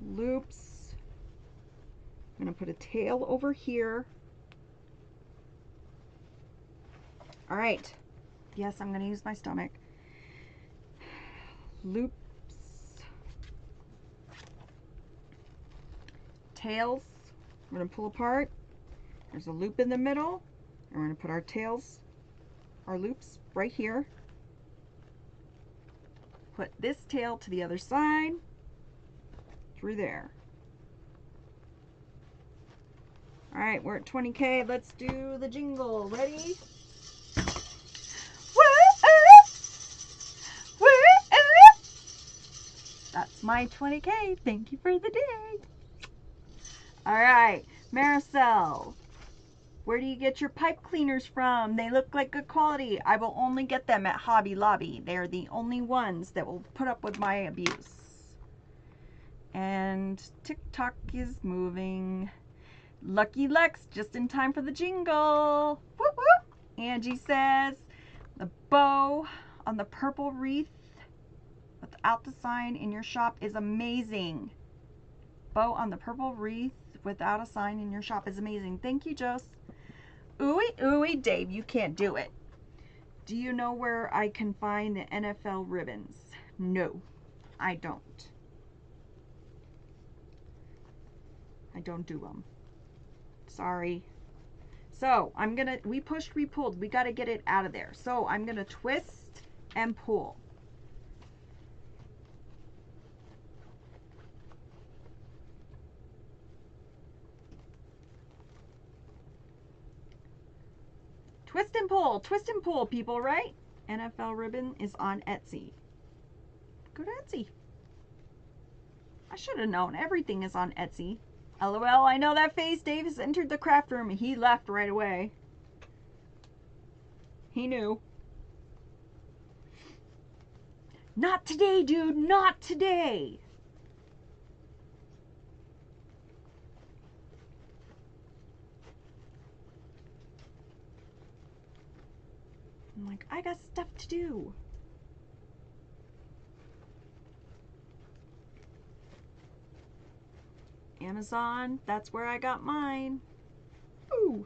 loops. I'm going to put a tail over here. All right. Yes, I'm going to use my stomach. Loops, tails. We're going to pull apart. There's a loop in the middle. And we're going to put our tails, our loops right here. Put this tail to the other side, through there. All right, we're at 20K. Let's do the jingle. Ready? That's my 20K. Thank you for the day. All right, Maricel, where do you get your pipe cleaners from? They look like good quality. I will only get them at Hobby Lobby. They're the only ones that will put up with my abuse. And TikTok is moving. Lucky Lex, just in time for the jingle. Whoop, whoop. Angie says, the bow on the purple wreath without the sign in your shop is amazing. Bow on the purple wreath without a sign in your shop is amazing. Thank you, Jose. Ooey, ooey, Dave, you can't do it. Do you know where I can find the NFL ribbons? No, I don't. I don't do them. Sorry. So we pushed, we pulled. We got to get it out of there. So I'm going to twist and pull. Twist and pull, people, right? NFL ribbon is on Etsy. Go to Etsy. I should have known. Everything is on Etsy. LOL, I know that face. Dave has entered the craft room. He left right away. He knew. Not today, dude. Not today. I'm like, I got stuff to do. Amazon, that's where I got mine. Ooh.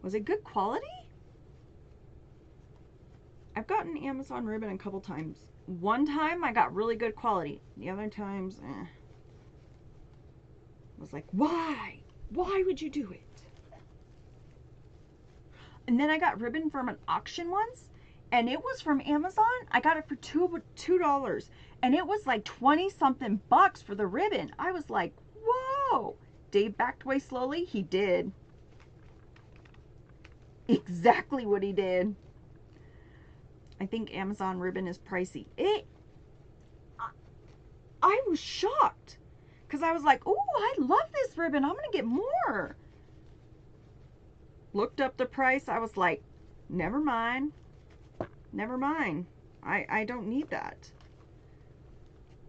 Was it good quality? I've gotten Amazon ribbon a couple times. One time I got really good quality. The other times, I was like, why? Why would you do it? And then I got ribbon from an auction once, and it was from Amazon. I got it for $2, and it was like 20 something bucks for the ribbon. I was like, whoa. Dave backed away slowly. He did exactly what he did. I think Amazon ribbon is pricey. I was shocked because I was like, oh, I love this ribbon. I'm gonna get more. Looked up the price. I was like, never mind. Never mind. I don't need that.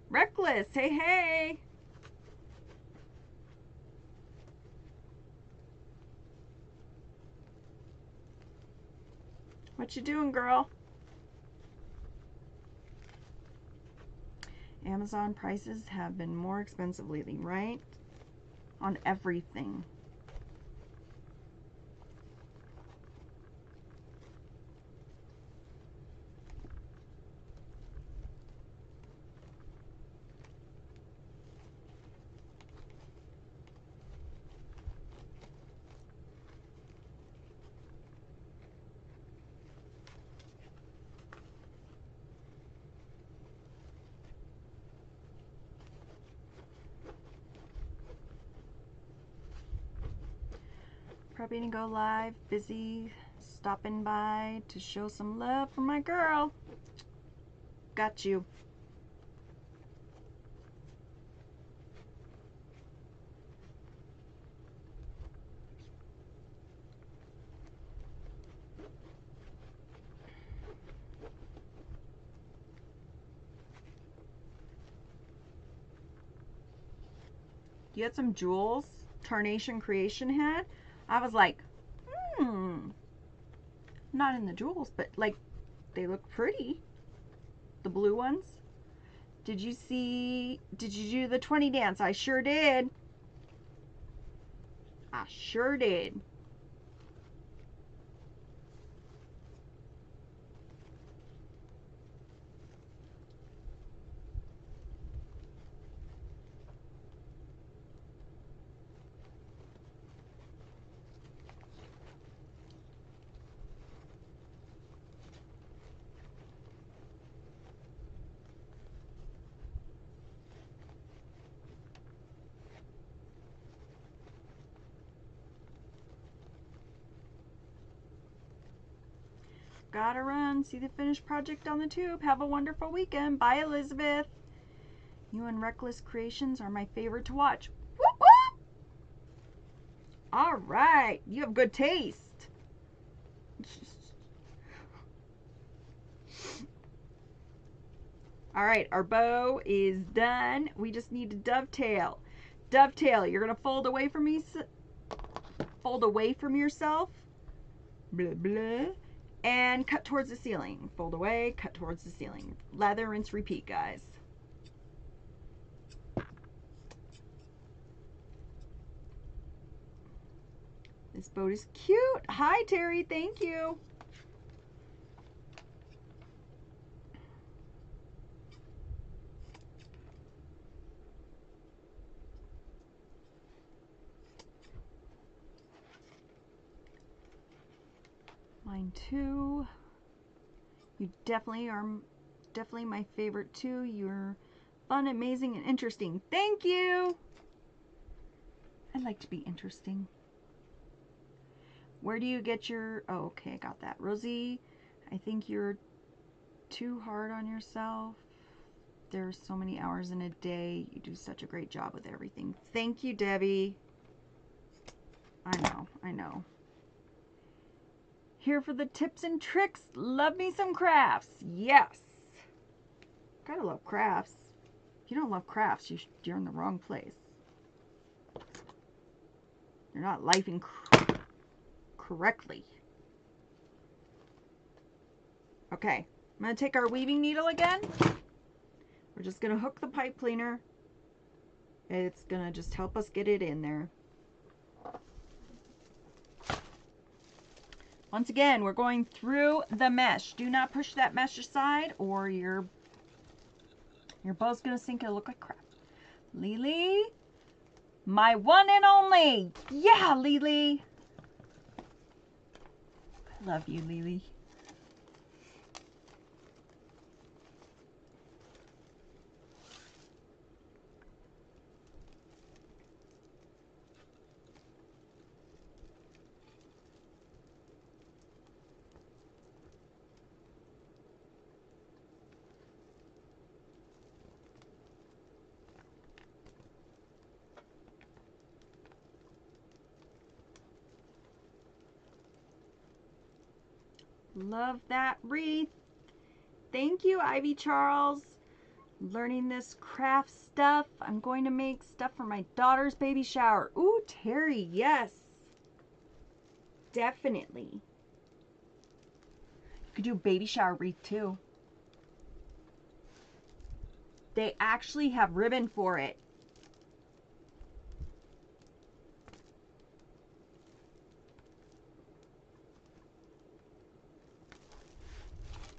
Reckless. Hey, hey. What you doing, girl? Amazon prices have been more expensive lately, right? On everything. Prepping to go live, busy stopping by to show some love for my girl. Got you. You had some jewels Tarnation Creation had. I was like, not in the jewels, but like they look pretty. The blue ones. Did you do the 20 dance? I sure did. I sure did. Gotta run. See the finished project on the tube. Have a wonderful weekend. Bye, Elizabeth. You and Reckless Creations are my favorite to watch. Whoop, whoop. All right. You have good taste. All right. Our bow is done. We just need to dovetail. Dovetail. You're going to fold away from yourself. Blah, blah. And cut towards the ceiling. Fold away, cut towards the ceiling. Lather, rinse, repeat, guys. This boat is cute. Hi, Terry. Thank you. Mine too. You definitely are my favorite too. You're fun, amazing, and interesting. Thank you. I like to be interesting. Where do you get your... Oh, okay, I got that. Rosie, I think you're too hard on yourself. There's so many hours in a day. You do such a great job with everything. Thank you, Debbie. I know. Here for the tips and tricks. Love me some crafts. Yes. Gotta love crafts. If you don't love crafts, you're in the wrong place. You're not lifing correctly. Okay, I'm going to take our weaving needle again. We're just going to hook the pipe cleaner. It's going to just help us get it in there. Once again, we're going through the mesh. Do not push that mesh aside or your bow's going to sink. It'll look like crap. Lily, my one and only. Yeah, Lily. I love you, Lily. Love that wreath. Thank you, Ivy Charles. Learning this craft stuff. I'm going to make stuff for my daughter's baby shower. Ooh, Terry, yes. Definitely. You could do a baby shower wreath too. They actually have ribbon for it.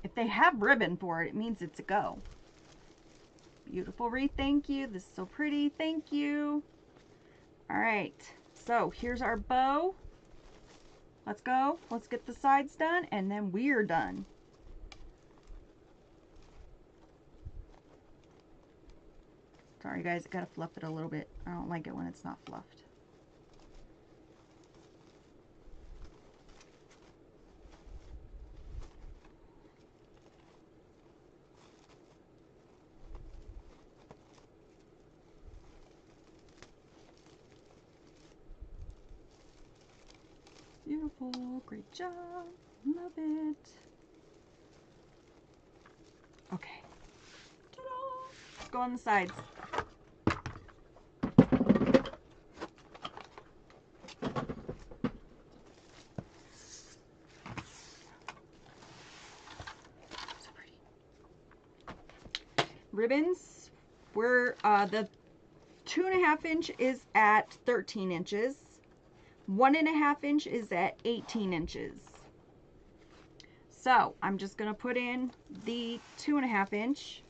If they have ribbon for it, it means it's a go. Beautiful wreath, thank you. This is so pretty, thank you. All right, so here's our bow. Let's go. Let's get the sides done, and then we're done. Sorry, guys, I gotta fluff it a little bit. I don't like it when it's not fluffed. Beautiful, great job, love it. Okay, ta-da! Let's go on the sides. ribbons, we're the 2.5 inch is at 13 inches. 1.5 inch is at 18 inches. So I'm just going to put in the 2.5 inch.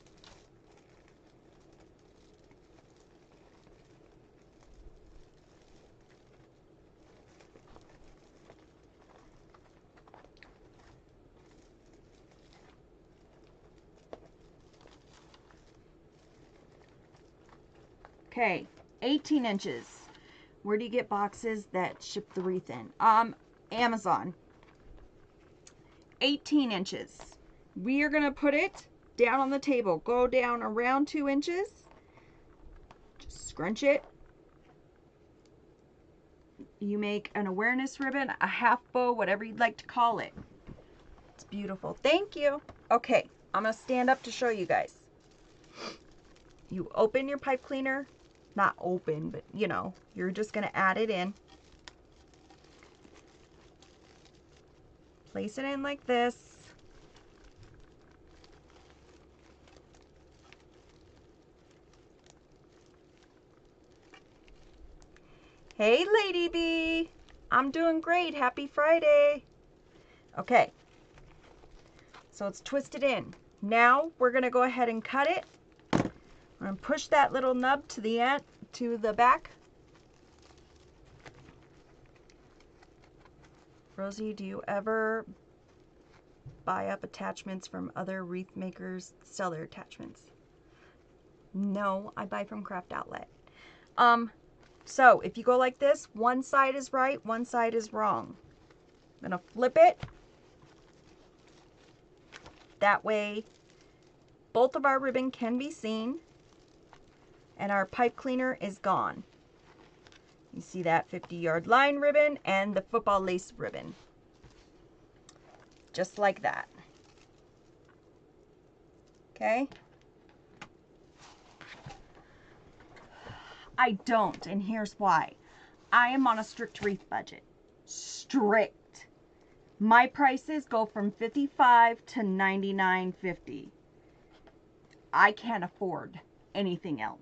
Okay, 18 inches. Where do you get boxes that ship the wreath in? Amazon. 18 inches. We are going to put it down on the table. Go down around 2 inches. Just scrunch it. You make an awareness ribbon, a half bow, whatever you'd like to call it. It's beautiful. Thank you. Okay, I'm going to stand up to show you guys. You open your pipe cleaner. Not open, but you know, you're just going to add it in. Place it in like this. Hey, Lady Bee. I'm doing great. Happy Friday. Okay. So it's twisted in. Now we're going to go ahead and cut it. I'm going to push that little nub to the end, to the back. Rosie, do you ever buy up attachments from other wreath makers, sell their attachments? No, I buy from Craft Outlet. So if you go like this, one side is right, one side is wrong. I'm going to flip it. That way, both of our ribbon can be seen, and our pipe cleaner is gone. You see that 50-yard line ribbon and the football lace ribbon. Just like that. Okay? I don't, and here's why. I am on a strict wreath budget. Strict. My prices go from $55 to $99.50. I can't afford anything else.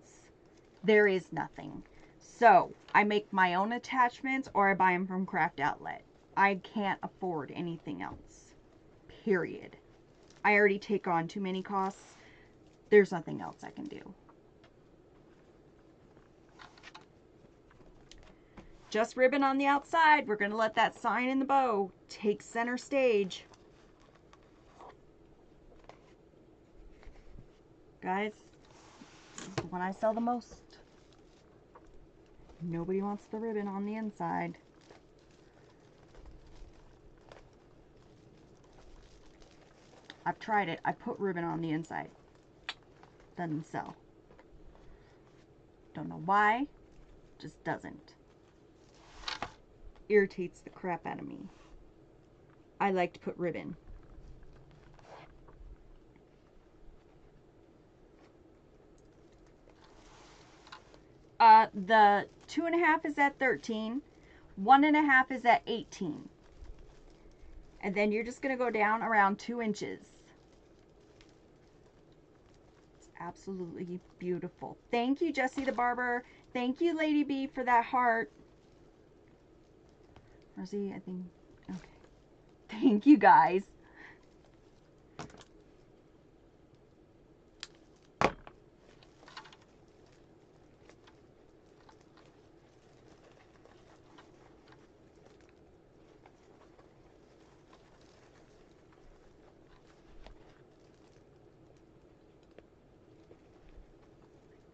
There is nothing. So, I make my own attachments or I buy them from Craft Outlet. I can't afford anything else. Period. I already take on too many costs. There's nothing else I can do. Just ribbon on the outside. We're going to let that sign in the bow take center stage. Guys, this is the one I sell the most. Nobody wants the ribbon on the inside. I've tried it. I put ribbon on the inside. Doesn't sell. Don't know why. Just doesn't. Irritates the crap out of me. I like to put ribbon. The 2.5 is at 13. 1.5 is at 18. And then you're just going to go down around 2 inches. It's absolutely beautiful. Thank you, Jessie the Barber. Thank you, Lady B, for that heart. Rosie, I think, okay. Thank you, guys.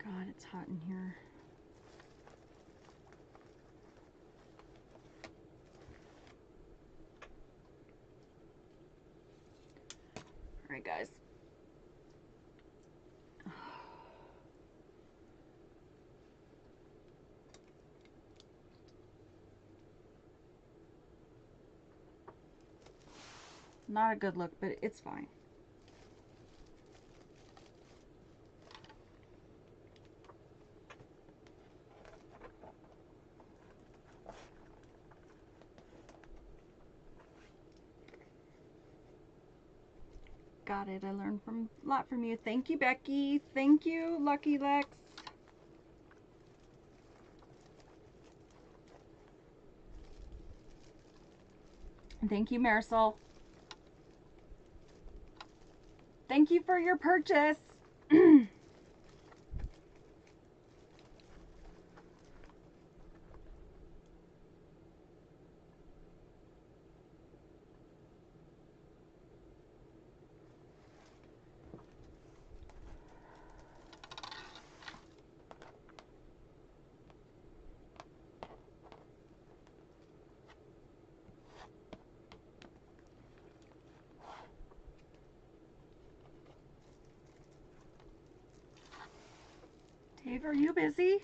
God, it's hot in here. All right, guys. Not a good look, but it's fine. got it. I learned a lot from you. Thank you, Becky. Thank you, Lucky Lex. And thank you, Marisol. Thank you for your purchase. Dave, are you busy?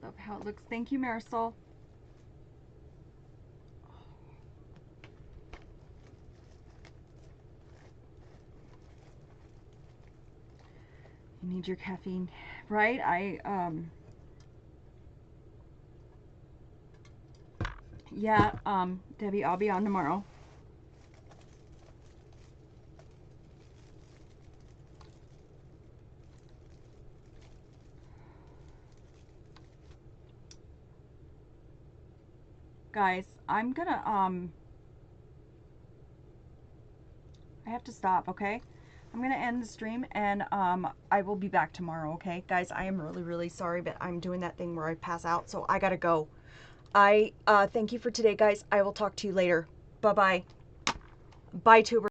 Love how it looks. Thank you, Marisol. You need your caffeine, right? Yeah, Debbie, I'll be on tomorrow. Guys, I'm gonna, I have to stop, okay? I'm gonna end the stream and I will be back tomorrow, okay? Guys, I am really, really sorry, but I'm doing that thing where I pass out, so I gotta go. I thank you for today, guys. I will talk to you later. Bye-bye. Bye, Tuber.